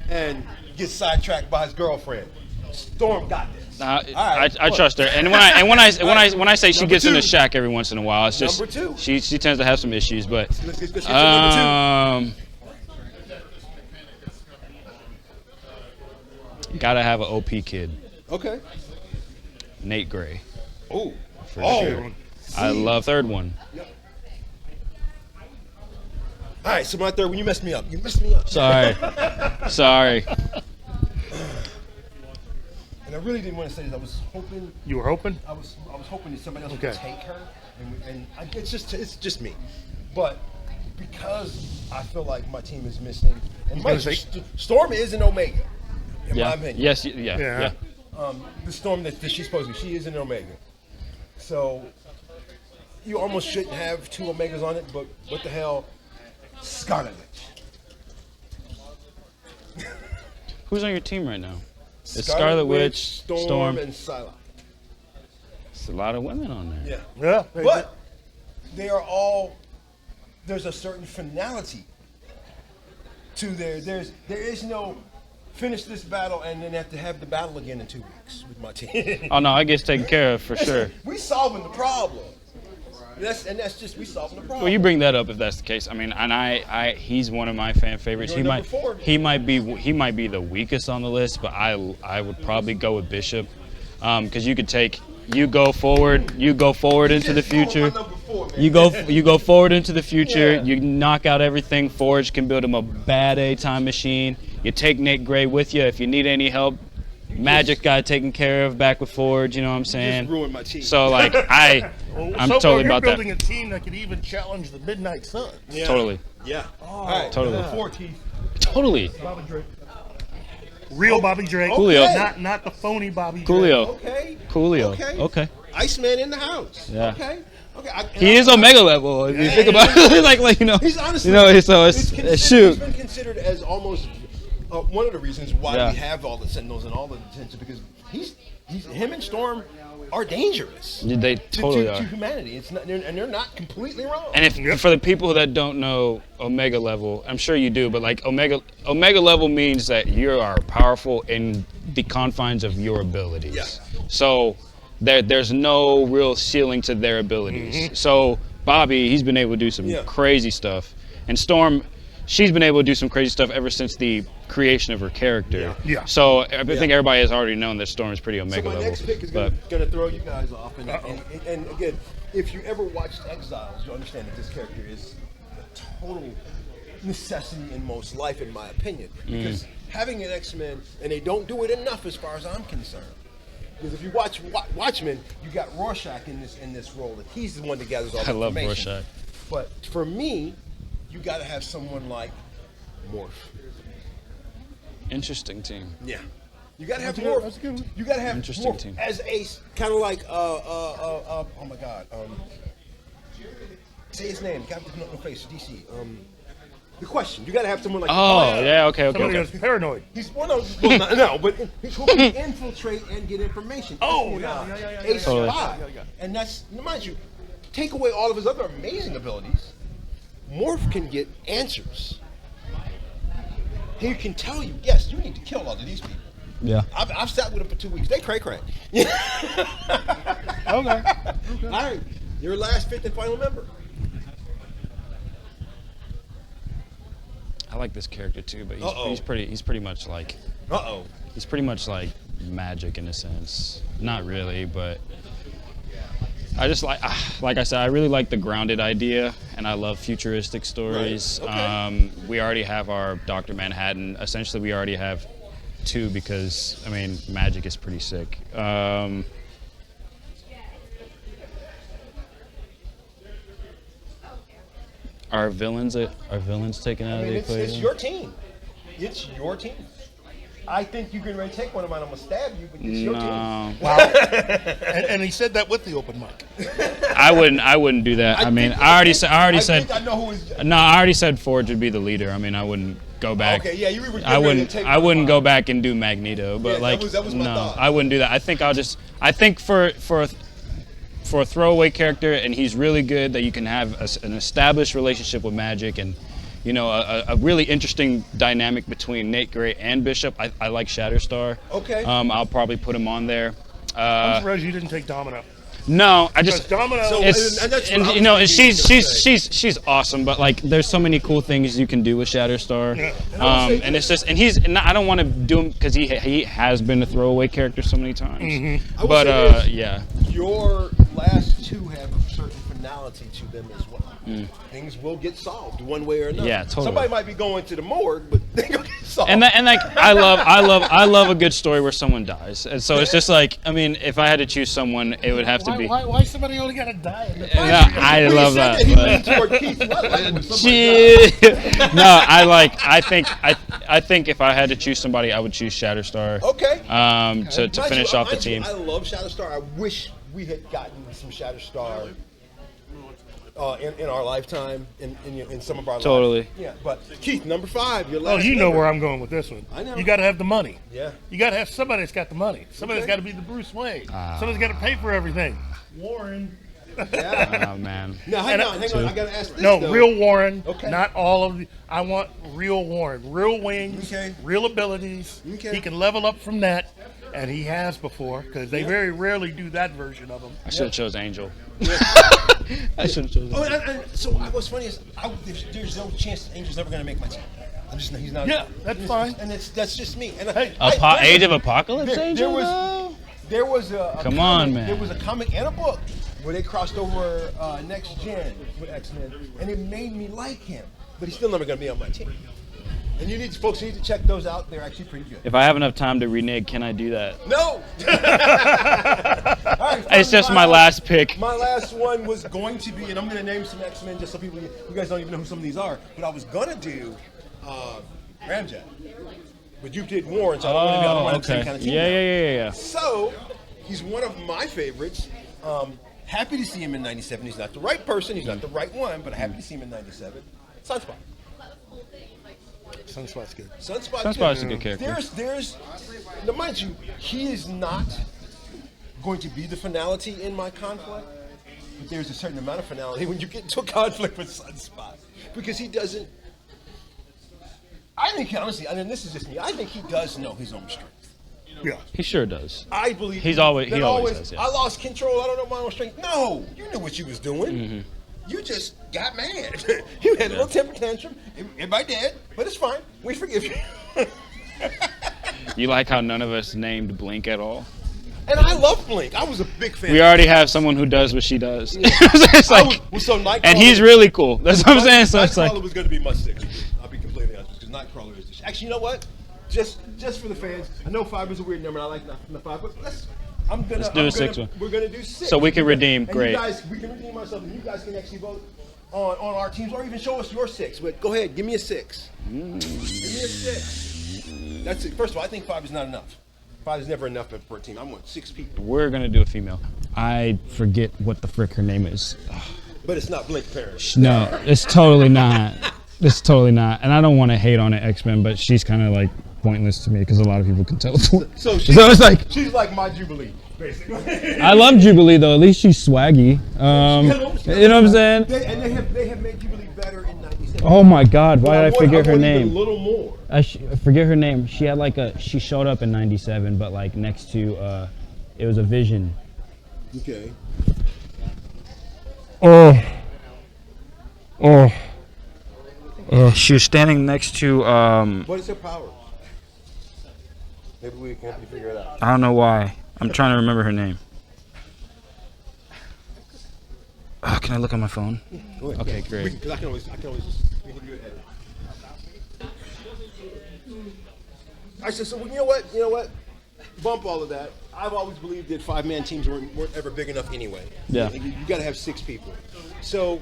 S1: and get sidetracked by his girlfriend. Storm got this.
S3: I trust her, and when I say she gets in the shack every once in a while, it's just she tends to have some issues, but
S1: let's get to number 2.
S3: Gotta have an OP kid.
S1: Okay.
S3: Nate Gray.
S1: Oh.
S3: Sure. I love third one.
S1: Yep. All right, so my third one, you messed me up.
S3: Sorry.
S1: And I really didn't want to say this. I was hoping.
S2: You were hoping?
S1: I was hoping that somebody else would take her, it's just me. But because I feel like my team is missing, and Storm is an Omega, in my opinion.
S3: Yes. Yeah.
S1: The Storm that she's supposed to be, she is an Omega. So you almost shouldn't have 2 Omegas on it. But what the hell, Scarlet Witch.
S3: Who's on your team right now? It's Scarlet Witch, Storm,
S1: and Psylocke.
S3: It's a lot of women on there.
S2: Yeah.
S1: But they are all. There's a certain finality to there. There is no finish this battle and then have to have the battle again in 2 weeks with my team.
S3: Oh no, it gets taken care of for sure.
S1: We solving the problem. That's just we solving the problem.
S3: Well, you bring that up if that's the case. I mean, and he's one of my fan favorites. He might be the weakest on the list, but I would probably go with Bishop, because you go forward into the future. You go forward into the future. You knock out everything. Forge can build him a bad time machine. You take Nate Gray with you if you need any help. Magic got taken care of back with Forge, you know what I'm saying?
S1: Just ruined my team.
S3: So like I'm totally about that.
S2: You're building a team that could even challenge the Midnight Suns.
S1: Yeah.
S3: Totally.
S1: Yeah.
S2: All
S1: right.
S3: Totally.
S1: Number 4, Keith.
S3: Totally.
S2: Bobby Drake. Real Bobby Drake.
S3: Coolio.
S2: Not the phony Bobby Drake.
S3: Coolio.
S1: Okay.
S3: Coolio. Okay.
S1: Iceman in the house.
S3: Yeah.
S1: Okay.
S3: He is Omega level if you think about it. like you know.
S1: He's honestly.
S3: So it's shoot.
S1: He's been considered as almost one of the reasons why we have all the Sentinels and all the attention, because him and Storm are dangerous.
S3: They totally are
S1: to humanity. It's not, and they're not completely wrong.
S3: And if for the people that don't know Omega level, I'm sure you do, but like Omega level means that you are powerful in the confines of your abilities.
S1: Yeah.
S3: So there's no real ceiling to their abilities. Mm-hmm. So Bobby, he's been able to do some crazy stuff, and Storm, she's been able to do some crazy stuff ever since the creation of her character.
S2: Yeah.
S3: So I think everybody has already known that Storm is pretty Omega level.
S1: So my next pick is going to throw you guys off. And again, if you ever watched Exiles, you'll understand that this character is a total necessity in most life, in my opinion. Because having an X-Men, and they don't do it enough as far as I'm concerned. Because if you watch Watchmen, you got Rorschach in this role. That he's the one that gathers all the information.
S3: I love Rorschach.
S1: But for me, you got to have someone like Morph.
S3: Interesting team.
S1: Yeah. You got to have Morph.
S2: That's good.
S1: You got to have
S3: Interesting
S1: Morph
S3: team.
S1: as a kind of like oh my God. Say his name. Captain No Face. DC. The Question. You got to have someone like.
S3: Okay.
S2: Somebody who's paranoid.
S1: He's but who can infiltrate and get information. A spy. And that's, mind you, take away all of his other amazing abilities. Morph can get answers. He can tell you, yes, you need to kill all of these people.
S3: Yeah.
S1: I've sat with them for 2 weeks. They cray.
S2: Okay.
S1: All right, your last fifth and final member.
S3: I like this character too, but he's pretty much like he's pretty much like Magic in a sense. Not really, but I just like I said, I really like the grounded idea, and I love futuristic stories.
S1: Right. Okay.
S3: We already have our Dr. Manhattan. Essentially, we already have 2 because I mean, Magic is pretty sick. Are villains taken out of the equation?
S1: It's your team. It's your team. I think you're getting ready to take one of mine. I'm gonna stab you, but it's your team.
S2: Wow. and he said that with the open mic.
S3: I wouldn't do that. I already said Forge would be the leader. I mean, I wouldn't go back.
S1: Okay, yeah, you were.
S3: I wouldn't go back and do Magneto, but
S1: that was my thought.
S3: I wouldn't do that. I think for a throwaway character, and he's really good, that you can have an established relationship with Magic, and a really interesting dynamic between Nate Gray and Bishop. I like Shatterstar.
S1: Okay.
S3: I'll probably put him on there.
S2: I'm surprised you didn't take Domino.
S3: No, I just
S2: Domino.
S3: She's awesome, but like there's so many cool things you can do with Shatterstar, and it's just I don't want to do him because he has been a throwaway character so many times.
S1: Mm-hmm.
S3: But yeah,
S1: your last 2 have a certain finality to them as well. Things will get solved one way or another.
S3: Yeah, totally.
S1: Somebody might be going to the morgue, but they're gonna get solved.
S3: and like I love a good story where someone dies, and so it's just like, I mean, if I had to choose someone, it would have to be.
S2: Why somebody only got to die in the fight?
S3: Yeah, I love that. I think if I had to choose somebody, I would choose Shatterstar.
S1: Okay.
S3: To finish off the team.
S1: I love Shatterstar. I wish we had gotten some Shatterstar in our lifetime, in some of our lives.
S3: Totally.
S1: Yeah, but Keith, number 5, your last.
S2: Oh, you know where I'm going with this one.
S1: I know.
S2: You got to have the money.
S1: Yeah.
S2: You got to have somebody that's got the money. Somebody's got to be the Bruce Wayne. Somebody's got to pay for everything. Warren.
S1: Yeah.
S3: Oh man.
S1: Now hang on. I gotta ask this.
S2: No,
S1: though.
S2: real Warren.
S1: Okay.
S2: Not all of the. I want real Warren. Real wings.
S1: Okay.
S2: Real abilities.
S1: Okay.
S2: He can level up from that, and he has before, because they very rarely do that version of him.
S3: I should have chose Angel. I should have chosen.
S1: Oh, and so what's funny is there's no chance Angel's ever gonna make my team. He's not.
S2: Yeah, that's fine.
S1: And that's just me. And
S2: Hey,
S3: Age of Apocalypse Angel.
S1: There was a
S3: Come
S1: comic,
S3: on, man.
S1: There was a comic and a book where they crossed over Next Gen with X-Men, and it made me like him. But he's still never gonna be on my team. And folks need to check those out. They're actually pretty good.
S3: If I have enough time to renege, can I do that?
S1: No. All right,
S3: It's just my last pick.
S1: My last one was going to be, and I'm going to name some X-Men just so you guys don't even know who some of these are. But I was going to do Ramjet. But you did Warren, so I don't want to be on the same kind of team.
S3: Yeah.
S1: So he's one of my favorites. Happy to see him in '97. He's not the right person. He's not the right one, but happy to see him in '97. Sunspot.
S2: Sunspot's good.
S3: Sunspot's a good character.
S1: Now mind you, he is not going to be the finality in my conflict, but there's a certain amount of finality when you get into a conflict with Sunspot, because he doesn't. I think honestly, I mean, this is just me. I think he does know his own strength.
S2: Yeah.
S3: He sure does.
S1: I believe
S3: he always does. Yeah.
S1: I lost control. I don't know my own strength. No, you knew what you was doing. Mm-hmm. You just got mad. You had a little temper tantrum. Everybody did, but it's fine. We forgive you.
S3: You like how none of us named Blink at all?
S1: And I love Blink. I was a big fan.
S3: We already have someone who does what she does. Yeah. It's like, and he's really cool. That's what I'm saying. So it's like,
S1: Nightcrawler was going to be much sicker. I'll be completely honest, because Nightcrawler is the actually, you know what? Just for the fans, I know 5 is a weird number. And I like the 5, but let's do a 6 one. We're gonna do 6.
S3: So we can redeem.
S1: And
S3: great.
S1: We can redeem ourselves, and you guys can actually vote on our teams, or even show us your 6. But go ahead, give me a 6. Give me a 6. That's it. First of all, I think 5 is not enough. 5 is never enough for a team. I want 6 people.
S3: We're gonna do a female. I forget what the frick her name is.
S1: But it's not Blink Paris.
S3: No, it's totally not. It's totally not. And I don't want to hate on it, X-Men, but she's kind of like pointless to me because a lot of people can teleport.
S1: So
S3: it's like
S1: she's like my Jubilee, basically.
S3: I love Jubilee though. At least she's swaggy. You know what I'm saying?
S1: They have made Jubilee better in '97.
S3: Oh my God! Why did I forget her
S1: A
S3: name?
S1: little more.
S3: I forget her name. She had like she showed up in '97, but like next to it was a vision.
S1: Okay.
S3: She was standing next to
S1: What is her power? Maybe we can help you figure it out.
S3: I don't know why. I'm trying to remember her name. Can I look on my phone? Okay, great.
S1: Because I can always we can do it. I said, so you know what? Bump all of that. I've always believed that 5-man teams weren't ever big enough anyway.
S3: Yeah.
S1: You got to have 6 people. So,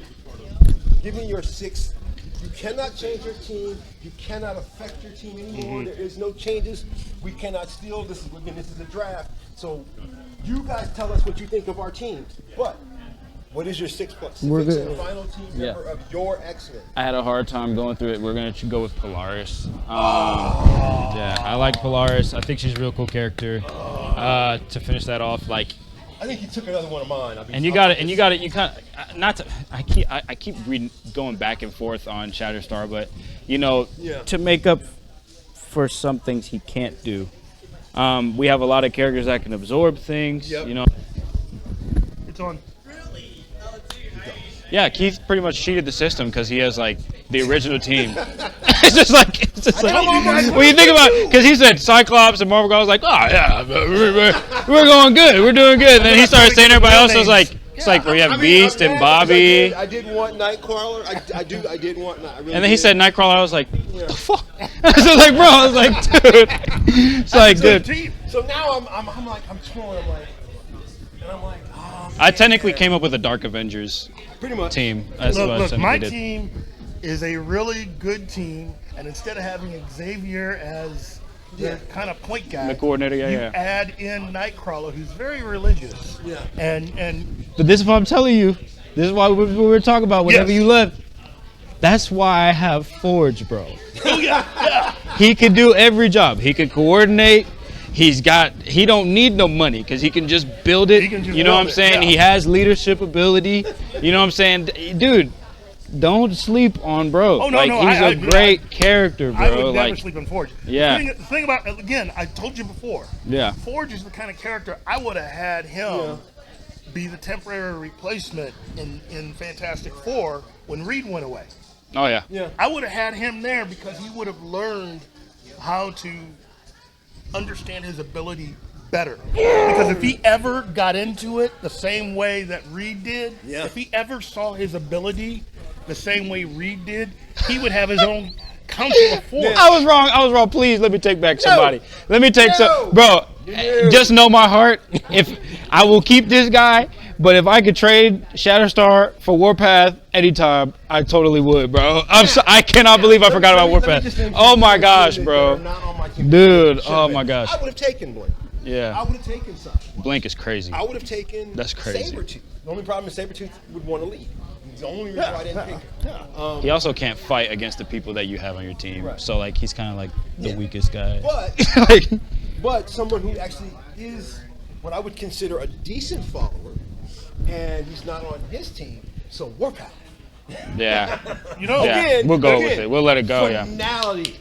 S1: give me your 6. You cannot change your team. You cannot affect your team anymore. There is no changes. We cannot steal. This is a draft. So, you guys tell us what you think of our teams. But what is your 6 plus?
S3: We're
S1: Six
S3: good.
S1: final team member of your X-Men.
S3: I had a hard time going through it. We're gonna go with Polaris. Yeah, I like Polaris. I think she's a real cool character. To finish that off, like,
S1: I think he took another one of mine.
S3: and you got it. You kind of not to. I keep going back and forth on Shatterstar, but to make up for some things he can't do. We have a lot of characters that can absorb things.
S1: Yep.
S2: It's on.
S3: Yeah, Keith pretty much cheated the system because he has like the original team. it's just like when you think about it, because he said Cyclops and Marvel. I was like, oh yeah, we're going good, we're doing good. And then he started saying everybody else. I was like, it's like we have Beast and Bobby.
S1: I did want Nightcrawler. I did want. Really
S3: and then he said Nightcrawler. I was like, what the fuck? I was like, bro. I was like, dude. It's like, dude.
S1: So now I'm like, I'm torn. I'm like, oh, man.
S3: I technically came up with a Dark Avengers.
S1: Pretty much.
S3: Team. That's
S2: Look, my team is a really good team, and instead of having Xavier as the kind of point guy,
S3: the coordinator,
S2: you add in Nightcrawler, who's very religious.
S1: Yeah.
S3: And but this is what I'm telling you. This is why we were talking about whenever you left. That's why I have Forge, bro.
S2: Oh yeah.
S3: He can do every job. He can coordinate. He don't need no money because he can just build it. You know what I'm saying?
S2: Yeah.
S3: He has leadership ability. You know what I'm saying? Dude, don't sleep on bro.
S2: Oh, no,
S3: like,
S2: no,
S3: he's a great character, bro.
S2: I would never
S3: like,
S2: sleep on Forge.
S3: Yeah.
S2: The thing about, again, I told you before.
S3: Yeah.
S2: Forge is the kind of character I would have had him be the temporary replacement in Fantastic Four when Reed went away.
S3: Oh, yeah.
S2: I would have had him there because he would have learned how to understand his ability better. Because if he ever got into it the same way that Reed did, if he ever saw his ability the same way Reed did, he would have his own council of four.
S3: I was wrong. Please let me take back somebody. Let me take some, bro. Just know my heart. If I will keep this guy, but if I could trade Shatterstar for Warpath anytime, I totally would, bro. I cannot believe I forgot about Warpath. Oh my gosh, bro. Dude, oh my gosh.
S1: I would have taken Blink.
S3: Yeah.
S1: I would have taken something.
S3: Blink is crazy.
S1: I would have taken
S3: That's crazy.
S1: Sabretooth. The only problem is Sabretooth would want to leave. It's the only reason why I didn't pick him.
S3: He also can't fight against the people that you have on your team.
S1: Right.
S3: So like he's kind of like the weakest guy.
S1: But but someone who actually is what I would consider a decent follower, and he's not on his team. So Warpath.
S3: Yeah.
S1: Again,
S3: we'll go with it. We'll let it go.
S1: Finality.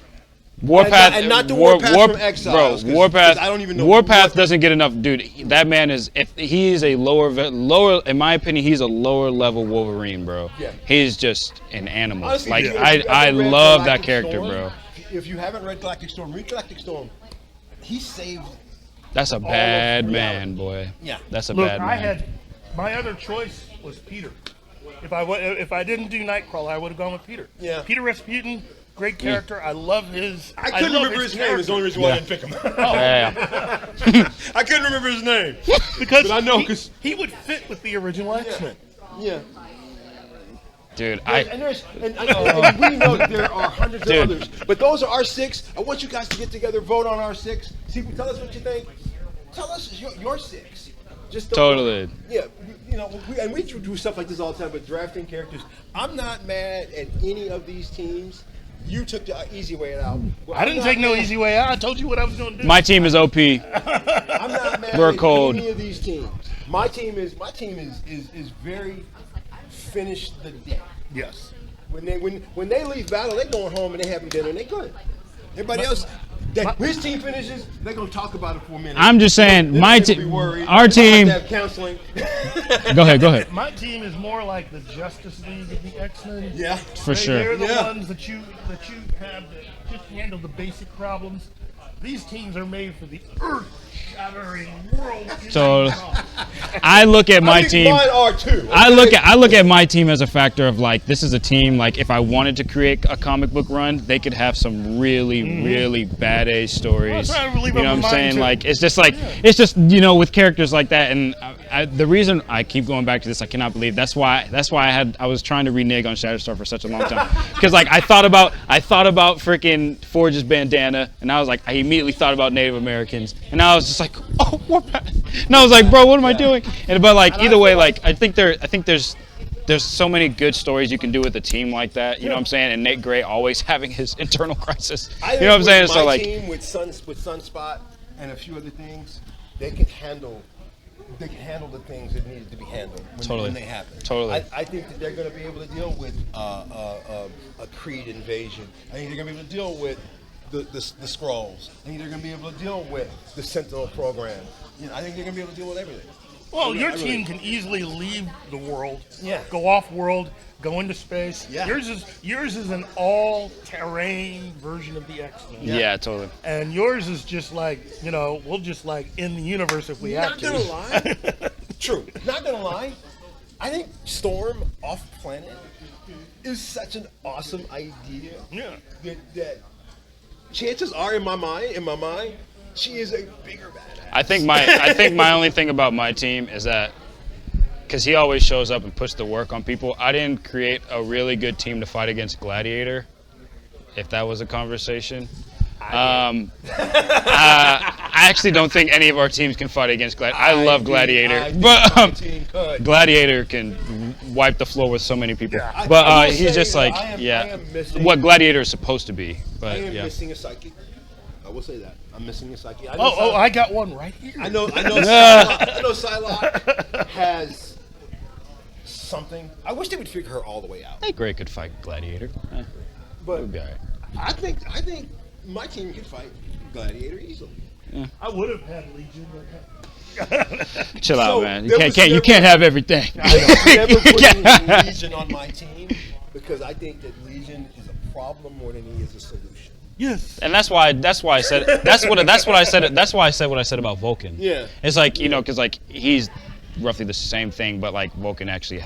S3: Warpath
S1: and not the Warpath from Exiles,
S3: bro. Warpath.
S1: I don't even know.
S3: Warpath doesn't get enough, dude. That man is. If he is a lower. In my opinion, he's a lower level Wolverine, bro.
S1: Yeah.
S3: He's just an animal.
S1: Honestly,
S3: like
S1: I
S3: love that
S1: Galactic
S3: character,
S1: Storm.
S3: bro.
S1: If you haven't read Galactic Storm, read Galactic Storm. He saved.
S3: That's a bad man, boy.
S1: Yeah.
S3: That's a
S2: Look,
S3: bad man.
S2: I had my other choice was Peter. If I didn't do Nightcrawler, I would have gone with Peter.
S1: Yeah.
S2: Peter Rasputin, great character. I love his.
S1: I couldn't remember his name. It's the only reason why I didn't pick him. I couldn't remember his name
S2: because
S1: but I know
S2: he would fit with the original X-Men.
S1: Yeah.
S3: Dude,
S1: and we know that there are hundreds of others, but those are our 6. I want you guys to get together, vote on our 6. See, tell us what you think. Tell us your 6. Just
S3: totally.
S1: Yeah, we do stuff like this all the time, but drafting characters. I'm not mad at any of these teams. You took the easy way out. Well,
S2: I didn't take no easy way out. I told you what I was going to do.
S3: My team is OP.
S1: I'm not mad
S3: We're
S1: at
S3: cold.
S1: any of these teams. My team is very finished the day.
S2: Yes.
S1: When they leave battle, they going home and they having dinner and they good. Everybody else, his team finishes, they're gonna talk about it for a minute.
S3: I'm just saying,
S1: our team. Have counseling.
S3: Go ahead.
S2: My team is more like the Justice League of the X-Men.
S1: Yeah,
S3: for sure.
S2: They're the ones that you have that just handle the basic problems. These teams are made for the earth-shattering world.
S3: So I look at my team.
S1: Mine are too. Okay?
S3: I look at my team as a factor of like, this is a team, like if I wanted to create a comic book run, they could have some really badass stories. You know what I'm saying?
S2: Too.
S3: Like it's just with characters like that. And the reason I keep going back to this, I cannot believe that's why I was trying to renege on Shatterstar for such a long time, because like I thought about freaking Forge's bandana, and I was like, I immediately thought about Native Americans, and I was just like, oh, Warpath. And I was like, bro, what am I doing? But like either way, like I think there's so many good stories you can do with a team like that. You know what I'm saying? And Nate Gray always having his internal crisis. You know what I'm saying?
S1: So like, team with Sunspot and a few other things, they can handle the things that needed to be handled when they happen.
S3: Totally.
S1: I think that they're going to be able to deal with a Creed invasion. I think they're going to be able to deal with the Skrulls. I think they're going to be able to deal with the Sentinel program. I think they're going to be able to deal with everything.
S2: Well, your team can easily leave the world,
S1: go
S2: off-world, go into space.
S1: Yeah.
S2: Yours is an all-terrain version of the X-Men.
S3: Yeah, totally.
S2: And yours is just like, we'll just like in the universe if we have to.
S1: Not gonna lie. True. Not gonna lie. I think Storm off planet is such an awesome idea.
S2: Yeah.
S1: That chances are in my mind, she is a bigger badass.
S3: I think my only thing about my team is that, because he always shows up and puts the work on people, I didn't create a really good team to fight against Gladiator, if that was a conversation. I actually don't think any of our teams can fight against Gladiator. I love Gladiator, but Gladiator can wipe the floor with so many people.
S1: Yeah,
S3: but he's just like,
S1: I am
S3: what Gladiator is supposed to be. But
S1: I am missing a psychic. I will say that. I'm missing a psychic.
S2: I got one right here.
S1: I know Psylocke has something. I wish they would figure her all the way out.
S3: I think Gray could fight Gladiator.
S1: But
S3: it would be all right.
S1: I think my team could fight Gladiator easily.
S3: Yeah.
S2: I would have had Legion.
S3: Chill out, man. You can't have everything.
S1: I'm never putting Legion on my team because I think that Legion is a problem more than he is a solution.
S2: Yes.
S3: And that's why I said what I said about Vulcan.
S1: Yeah.
S3: It's like, because like he's roughly the same thing, but like Vulcan actually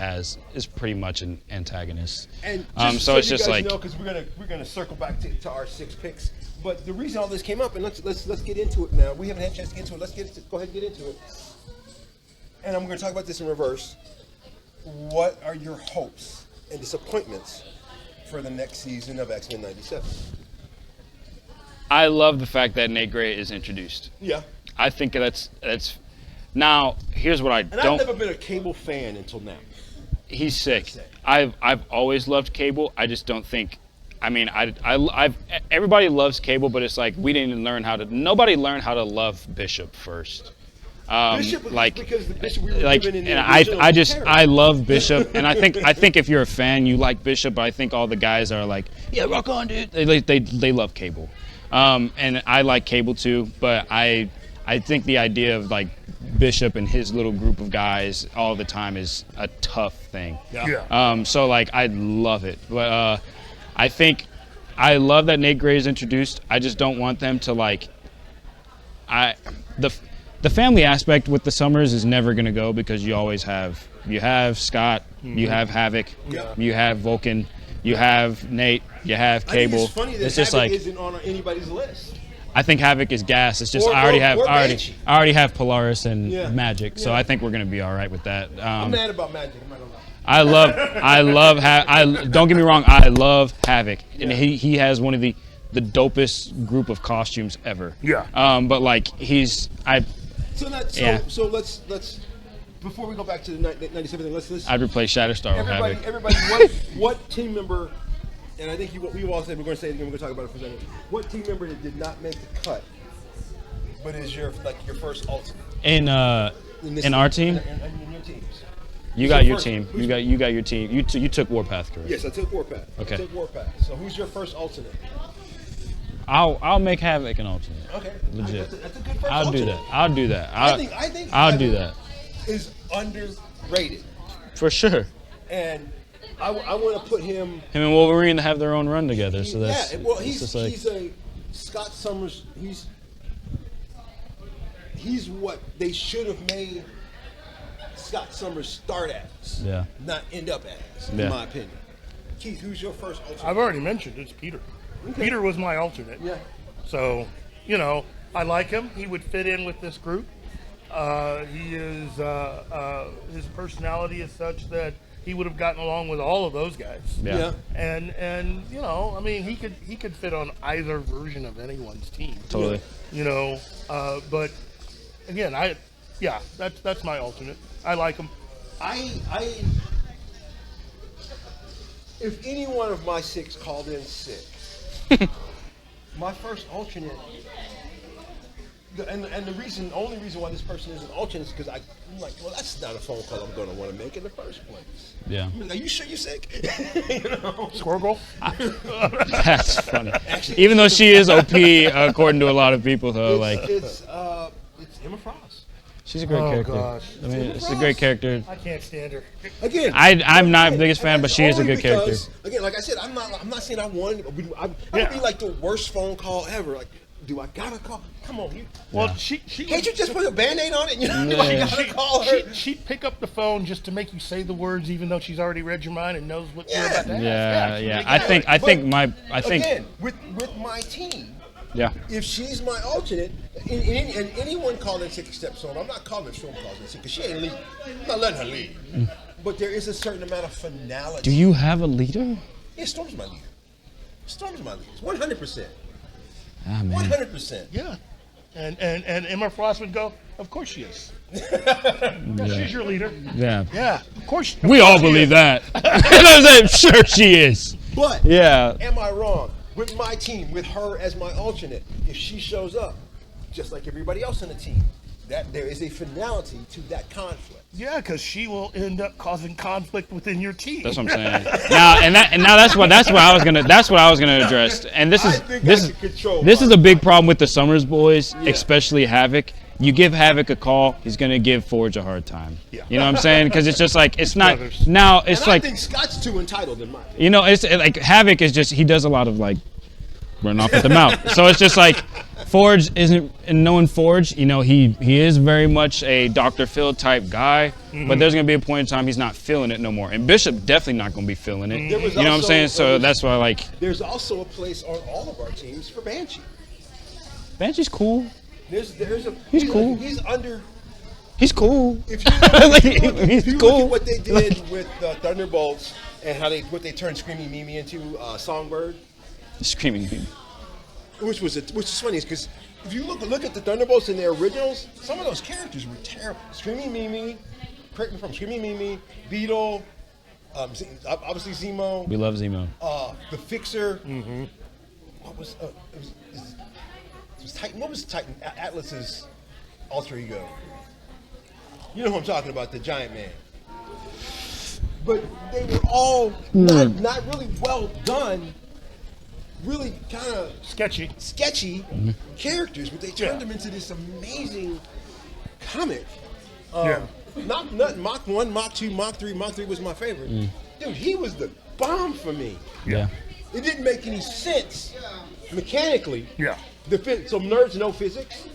S3: is pretty much an antagonist.
S1: And
S3: so it's just like,
S1: because we're gonna circle back to our 6 picks. But the reason all this came up, and let's get into it now. We haven't had a chance to get into it. Go ahead and get into it. And I'm going to talk about this in reverse. What are your hopes and disappointments for the next season of X-Men 97?
S3: I love the fact that Nate Gray is introduced.
S1: Yeah.
S3: I think that's. Now, here's what
S1: I've never been a Cable fan until now.
S3: He's sick. I've always loved Cable. I just don't think. I mean, everybody loves Cable, but it's like nobody learned how to love Bishop first.
S1: Bishop, because the Bishop we were living in the
S3: I love Bishop, and I think if you're a fan, you like Bishop. But I think all the guys are like, yeah, rock on, dude. They love Cable, and I like Cable too. But I think the idea of like Bishop and his little group of guys all the time is a tough thing.
S2: Yeah.
S3: So like I love it, but I think I love that Nate Gray is introduced. I just don't want them to like. The family aspect with the Summers is never gonna go because you always have Scott, you have Havoc, you have Vulcan, you have Nate, you have Cable.
S1: I think it's funny that
S3: just
S1: Havoc
S3: like
S1: isn't on anybody's list.
S3: I think Havoc is gas. It's just I already have Polaris and Magic, so I think we're gonna be all right with that.
S1: I'm mad about Magic. I'm not gonna lie.
S3: Don't get me wrong. I love Havoc, and he has one of the dopest group of costumes ever.
S2: Yeah.
S3: But like
S1: So let's before we go back to the 97 thing, let's
S3: I'd replace Shatterstar with Havoc.
S1: Everybody, what team member? And I think we all said we're going to say it again. We're going to talk about it for a second. What team member that did not make the cut, but is your first ultimate
S3: In our team?
S1: In your teams.
S3: You got your team. You got your team. You took Warpath, correct?
S1: Yes, I took Warpath.
S3: Okay.
S1: I took Warpath. So who's your first alternate?
S3: I'll make Havoc an alternate.
S1: Okay.
S3: Legit.
S1: That's a good first
S3: I'll
S1: alternate.
S3: do that. I'll do that.
S1: I think
S3: I'll do that.
S1: Is underrated.
S3: For sure.
S1: And I want to put him.
S3: Him and Wolverine have their own run together. So that's
S1: well,
S3: it's
S1: he's
S3: just like,
S1: a Scott Summers. He's what they should have made Scott Summers start as.
S3: Yeah.
S1: Not end up as, in my opinion. Keith, who's your first alternate?
S2: I've already mentioned it's Peter.
S1: Okay.
S2: Peter was my alternate.
S1: Yeah.
S2: So, I like him. He would fit in with this group. He is his personality is such that he would have gotten along with all of those guys.
S3: yeah.
S2: And I mean, he could fit on either version of anyone's team.
S3: Totally.
S2: But again, that's my alternate. I like him.
S1: If any one of my 6 called in sick, my first alternate, and the only reason why this person is an alternate is because I'm like, well, that's not a phone call I'm going to want to make in the first place.
S3: Yeah.
S1: I mean, are you sure you're sick?
S2: Squirrel.
S3: That's funny. Actually, even though she is OP, according to a lot of people, though,
S1: it's Emma Frost.
S3: She's a great character.
S2: Gosh.
S3: I mean, she's a great character.
S2: I can't stand her.
S1: Again,
S3: I'm not the biggest fan, but she is a good character.
S1: Again, like I said, I'm not saying I won. I would be like the worst phone call ever. Like, do I gotta call? Come on, you.
S2: Well,
S3: Yeah.
S2: she
S1: Can't you just put a Band-Aid on it? You know, I gotta call her.
S2: She'd pick up the phone just to make you say the words, even though she's already read your mind and knows what you're about to ask.
S3: Yeah.
S1: But
S3: I think
S1: again, with my team,
S3: yeah.
S1: if she's my alternate, and anyone calling 6 steps on, I'm not calling Storm calls in because she ain't leaving. I'm not letting her leave. But there is a certain amount of finality.
S3: Do you have a leader?
S1: Yeah, Storm's my leader. Storm's my leader. 100%.
S3: Ah, man.
S1: 100%.
S2: Yeah. And Emma Frost would go, of course she is. She's your leader.
S3: Yeah.
S2: Yeah, of course.
S3: We all believe that. I'm sure she is.
S1: But
S3: Yeah.
S1: am I wrong? With my team, with her as my alternate, if she shows up, just like everybody else on the team, that there is a finality to that conflict.
S2: Yeah, because she will end up causing conflict within your team.
S3: That's what I'm saying. Now that's what I was gonna address. And this is a big problem with the Summers boys, especially Havoc. You give Havoc a call, he's gonna give Forge a hard time.
S2: Yeah.
S3: You know what I'm saying? Because it's just like it's not
S2: Brothers.
S3: now. It's
S1: And
S3: like
S1: I think Scott's too entitled in my opinion.
S3: it's like Havoc is just he does a lot of like run off at the mouth. So it's just like Forge isn't, and knowing Forge, he is very much a Dr. Phil type guy, but there's gonna be a point in time he's not feeling it no more. And Bishop definitely not gonna be feeling it. You know what I'm saying? So that's why like
S1: There's also a place on all of our teams for Banshee.
S3: Banshee's cool.
S1: He's
S3: cool.
S1: He's under.
S3: He's cool.
S1: If you
S3: He's
S1: look
S3: cool.
S1: at what they did with Thunderbolts and what they turned Screaming Mimi into, Songbird,
S3: Screaming Mimi.
S1: which is funny, because if you look at the Thunderbolts in their originals, some of those characters were terrible. Screaming Mimi, correct me if I'm Screaming Mimi, Beetle, obviously Zemo.
S3: We love Zemo.
S1: The Fixer. What was it was Titan? What was Titan? Atlas's alter ego. You know who I'm talking about, the Giant Man. But they were all not really well done. Really kind of
S2: Sketchy.
S1: characters, but they turned them into this amazing comic.
S2: Yeah.
S1: Not Mach 1, Mach 2, Mach 3. Mach 3 was my favorite. Dude, he was the bomb for me.
S3: Yeah.
S1: It didn't make any sense mechanically.
S2: Yeah.
S1: So nerds know physics?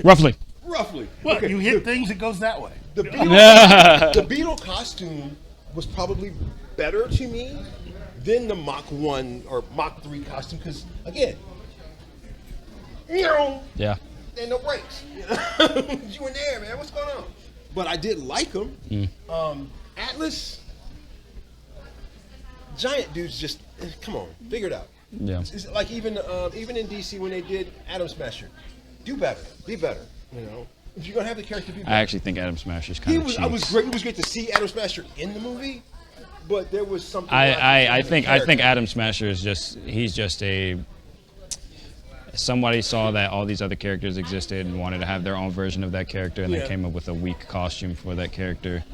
S3: Roughly.
S1: Roughly.
S2: Well,
S1: Okay,
S2: you hit things, it goes that way.
S1: The Beetle costume was probably better to me than the Mach 1 or Mach 3 costume, because, again,
S3: Yeah.
S1: and no brakes. You in there, man. What's going on? But I did like him. Atlas, giant dudes just, come on, figure it out.
S3: Yeah.
S1: It's like even in DC when they did Atom Smasher, do better, be better. If you're gonna have the character be better.
S3: I actually think Atom Smasher's kind of cheap.
S1: It was great to see Atom Smasher in the movie, but there was something.
S3: I think Atom Smasher is he's just a somebody saw that all these other characters existed and wanted to have their own version of that character, and
S1: Yeah.
S3: they came up with a weak costume for that character.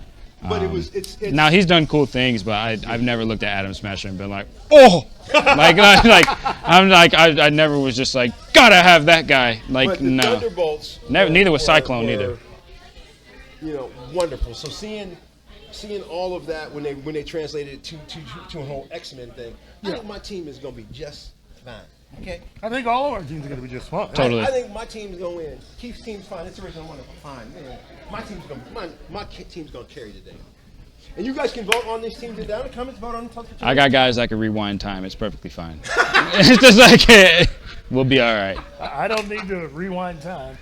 S1: But it's
S3: Now he's done cool things, but I've never looked at Atom Smasher and been like, oh, I never was just like, gotta have that guy. Like,
S1: but the
S3: no,
S1: Thunderbolts.
S3: neither was Cyclone either.
S1: Wonderful. So seeing all of that when they translated it to a whole X-Men thing, I think my team is gonna be just fine. Okay.
S2: I think all of our teams are going to be just fine.
S3: Totally.
S1: I think my team is gonna win. Keith's team's fine. It's original one. Fine. Man. My team's gonna carry today. And you guys can vote on this team down in the comments. Vote on the
S3: I got guys that can rewind time. It's perfectly fine. It's just like we'll be all right.
S2: I don't need to rewind time.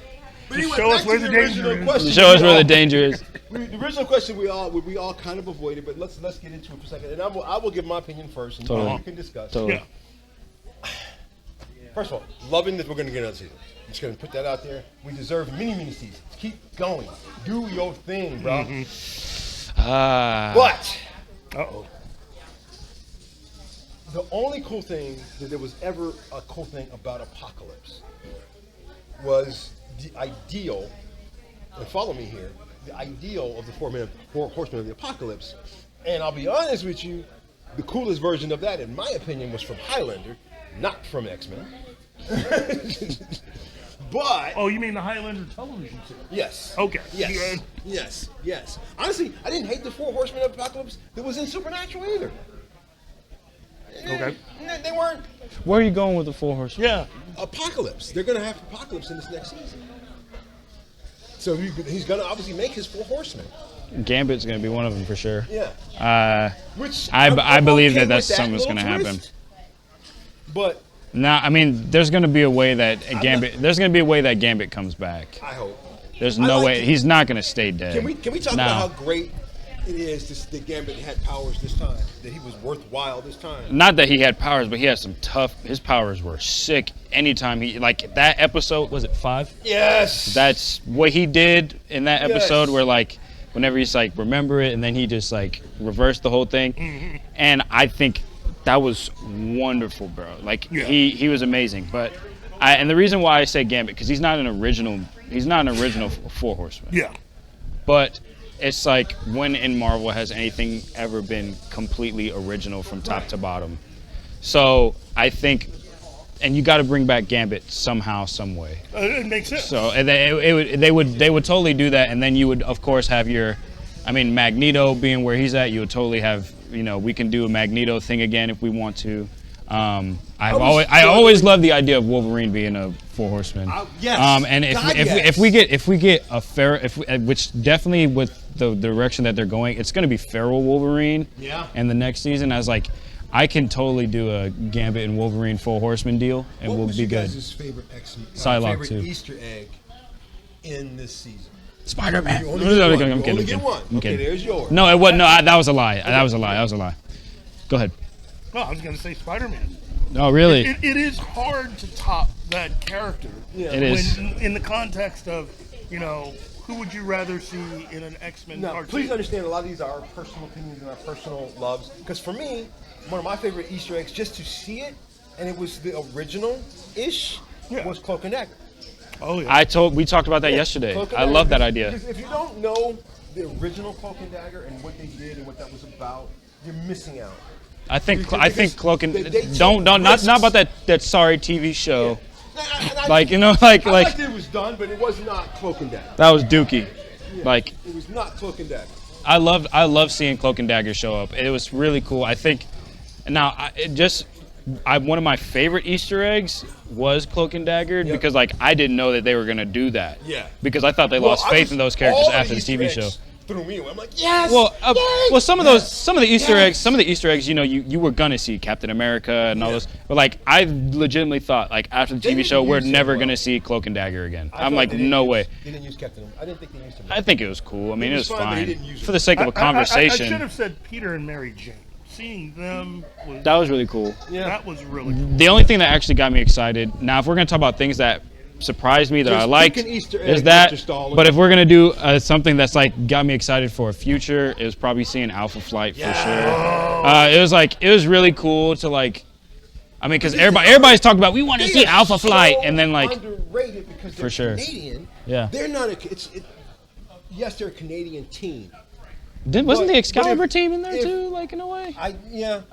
S1: But
S2: Just
S1: anyway,
S2: show us
S1: back
S2: where
S1: to
S2: the
S1: original
S2: danger is.
S1: question.
S3: Show us where the danger is.
S1: The original question we all kind of avoided, but let's get into it for a second. And I will give my opinion first, and
S3: Totally.
S1: you can discuss.
S3: Totally.
S2: Yeah.
S1: First of all, loving that we're going to get another season. I'm just going to put that out there. We deserve many seasons. Keep going. Do your thing, bro. But
S2: Uh-oh.
S1: the only cool thing that there was ever a cool thing about Apocalypse was the ideal, and follow me here, the ideal of the four horsemen of the Apocalypse. And I'll be honest with you, the coolest version of that, in my opinion, was from Highlander, not from X-Men. But
S2: Oh, you mean the Highlander television series?
S1: yes.
S2: Okay.
S1: Yes.
S2: Good.
S1: Yes. Honestly, I didn't hate the four horsemen of Apocalypse that was in Supernatural either.
S2: Okay.
S1: They weren't
S3: Where are you going with the Four Horsemen?
S2: Yeah.
S1: Apocalypse. They're going to have Apocalypse in this next season. So he's going to obviously make his four horsemen.
S3: Gambit's gonna be one of them for sure.
S1: Yeah. Which
S3: I believe
S1: okay
S3: that that's
S1: with
S3: something that's
S1: little
S3: gonna happen.
S1: twist. But
S3: Now, I mean, there's gonna be a way that Gambit. There's gonna be a way that Gambit comes back.
S1: I hope.
S3: There's
S1: I
S3: no
S1: like
S3: way
S1: it.
S3: he's not gonna stay dead.
S1: Can we talk
S3: Now,
S1: about how great it is that Gambit had powers this time? That he was worthwhile this time?
S3: Not that he had powers, but he had some tough. His powers were sick. Anytime he like that episode, was it 5?
S1: Yes.
S3: That's what he did in that episode,
S1: Yes.
S3: where like whenever he's like remember it, and then he just like reversed the whole thing.
S1: Mm-hmm.
S3: And I think that was wonderful, bro. Like
S2: Yeah.
S3: he was amazing. But and the reason why I say Gambit, because he's not an original Four Horseman.
S2: Yeah.
S3: But it's like, when in Marvel has anything ever been completely original from top to bottom? So I think, and you got to bring back Gambit somehow, some way.
S2: It makes sense.
S3: So and they would totally do that, and then you would of course have Magneto being where he's at. You would totally have, we can do a Magneto thing again if we want to. I always loved the idea of Wolverine being a Four Horseman.
S1: Yes.
S3: And
S1: God,
S3: if we get a which definitely with the direction that they're going, it's going to be feral Wolverine.
S1: Yeah.
S3: And the next season, I can totally do a Gambit and Wolverine Four Horseman deal, and
S1: What
S3: we'll
S1: was
S3: be
S1: you
S3: good.
S1: guys' favorite
S3: Psylocke,
S1: favorite
S3: too.
S1: Easter egg in this season?
S3: Spider-Man.
S1: You only get one.
S3: I'm
S1: You
S3: kidding.
S1: only get one.
S3: I'm
S1: Okay,
S3: kidding.
S1: there's yours.
S3: No, it wasn't. No, that was a lie. That was a lie. Go ahead.
S2: Well, I was going to say Spider-Man.
S3: Oh, really?
S2: It is hard to top that character.
S1: Yeah.
S3: It is.
S2: When, in the context of, who would you rather see in an X-Men
S1: Now,
S2: cartoon?
S1: please understand, a lot of these are our personal opinions and our personal loves. Because for me, one of my favorite Easter eggs, just to see it, and it was the original-ish,
S2: Yeah.
S1: was Cloak and Dagger.
S2: Oh, yeah.
S3: We talked about that yesterday.
S1: Cloak and
S3: I
S1: Dagger,
S3: love that
S1: because-
S3: idea.
S1: Because if you don't know the original Cloak and Dagger and what they did and what that was about, you're missing out.
S3: I think
S1: Because
S3: Cloak and
S1: they take
S3: not
S1: risks.
S3: about that sorry TV show.
S1: I
S3: Like
S1: liked it was done, but it was not Cloak and Dagger.
S3: that was Dookie. Like,
S1: It was not Cloak and Dagger.
S3: I love seeing Cloak and Dagger show up. It was really cool. I think now one of my favorite Easter eggs was Cloak and Dagger, because like I didn't know that they were gonna do that.
S1: Yeah.
S3: Because I thought they lost faith in those characters after the TV show.
S1: Threw me away. I'm like, yes.
S3: Well, some of the Easter eggs, you were gonna see Captain America and all those, but like I legitimately thought, like after the TV
S1: didn't
S3: show, we're
S1: use him
S3: never
S1: well.
S3: gonna see Cloak and Dagger again.
S1: I
S3: I'm
S1: thought
S3: like,
S1: they didn't
S3: no
S1: use-
S3: way.
S1: They didn't use Captain. I didn't think they used him.
S3: I think it was cool. I mean, it was
S1: fine, but he
S3: fine
S1: didn't use it.
S3: for the sake of a
S2: I
S3: conversation.
S2: should have said Peter and Mary Jane. Seeing them was,
S3: That was really cool.
S2: that was really cool.
S3: The only thing that actually got me excited, now if we're gonna talk about things that surprised me that
S1: Just
S3: I liked,
S1: pick an Easter egg,
S3: is that.
S1: Mr. Stalin.
S3: But if we're gonna do something that's like got me excited for a future, it was probably seeing Alpha Flight for sure. It was really cool to like. I mean, because everybody's talking about we want to see Alpha Flight, and then like
S1: underrated because they're
S3: for sure.
S1: Canadian.
S3: Yeah.
S1: They're not yes, they're a Canadian team.
S3: Wasn't the Excalibur
S1: if-
S3: team in there
S1: if-
S3: too, like in a way?
S1: I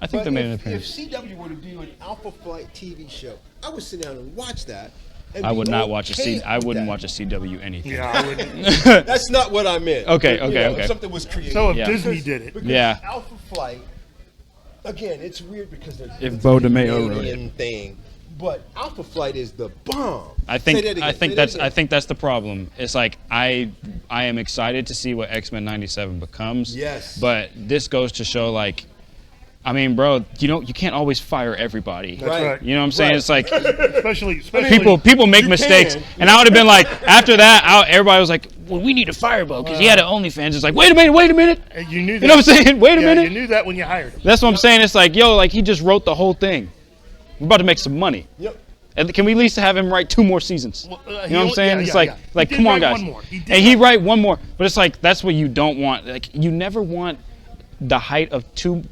S3: think they made an
S1: if
S3: appearance.
S1: CW were to do an Alpha Flight TV show, I would sit down and watch that. And
S3: I
S1: be
S3: would not watch
S1: okay
S3: I
S1: with
S3: wouldn't
S1: that.
S3: watch a CW anything.
S2: Yeah, I would.
S1: That's not what I meant.
S3: Okay,
S1: But,
S3: okay, okay.
S1: If something was created.
S2: So if
S3: Yeah.
S2: Disney did it,
S1: Because
S3: Yeah.
S1: Alpha Flight, again, it's weird because they're
S3: If
S1: it's
S3: Bo
S1: a
S3: DeMayo wrote
S1: Canadian thing, but Alpha Flight is the bomb.
S3: I
S1: Say
S3: think
S1: that again.
S3: I
S1: Say
S3: think
S1: that
S3: that's
S1: again.
S3: I think that's the problem. It's like I am excited to see what X-Men 97 becomes.
S1: Yes.
S3: But this goes to show like, I mean, bro, you can't always fire everybody.
S2: That's right.
S3: You know what I'm saying?
S1: Right.
S3: It's like
S2: especially
S3: people make
S1: You
S3: mistakes,
S1: can.
S3: and I would have been like, after that, everybody was like, well, we need to fire Bo because he had an OnlyFans. It's like, wait a minute.
S2: You knew that.
S3: You know what I'm saying? Wait a
S2: Yeah,
S3: minute.
S2: you knew that when you hired him.
S3: That's what I'm saying. It's like, yo, like he just wrote the whole thing. We're about to make some money.
S1: Yep.
S3: And can we at least have him write 2 more seasons?
S2: Well,
S3: You know what I'm saying?
S2: yeah,
S3: It's
S2: yeah,
S3: like,
S2: yeah.
S3: like
S2: He did
S3: come on,
S2: write
S3: guys.
S2: one more. He did
S3: And he
S2: write-
S3: write one more, but it's like that's what you don't want. Like you never want the height of two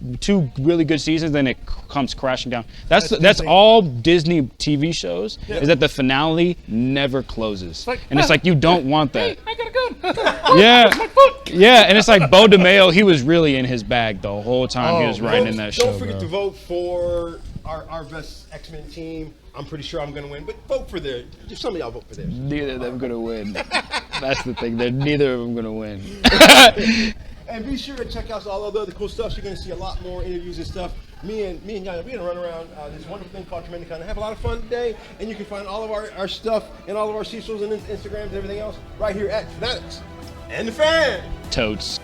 S3: really good seasons, then it comes crashing down. That's
S2: Disney.
S3: all Disney TV shows is that the finale never closes,
S2: like,
S3: and it's like you don't want that.
S2: Hey, I got a gun.
S3: Yeah, yeah, and it's like Bo DeMayo. He was really in his bag the whole time he was writing in that show.
S1: Don't forget
S3: bro.
S1: to vote for our best X-Men team. I'm pretty sure I'm going to win, but vote for theirs. Just some of y'all vote for theirs.
S3: Neither of them gonna win. That's the thing. Neither of them gonna win.
S1: And be sure to check out all the other cool stuff. You're going to see a lot more interviews and stuff. Me and Yana, we're going to run around this wonderful thing called Tremendicon and have a lot of fun today. And you can find all of our stuff and all of our socials and Instagrams and everything else right here at Fanatics and the Fan.
S3: Totes.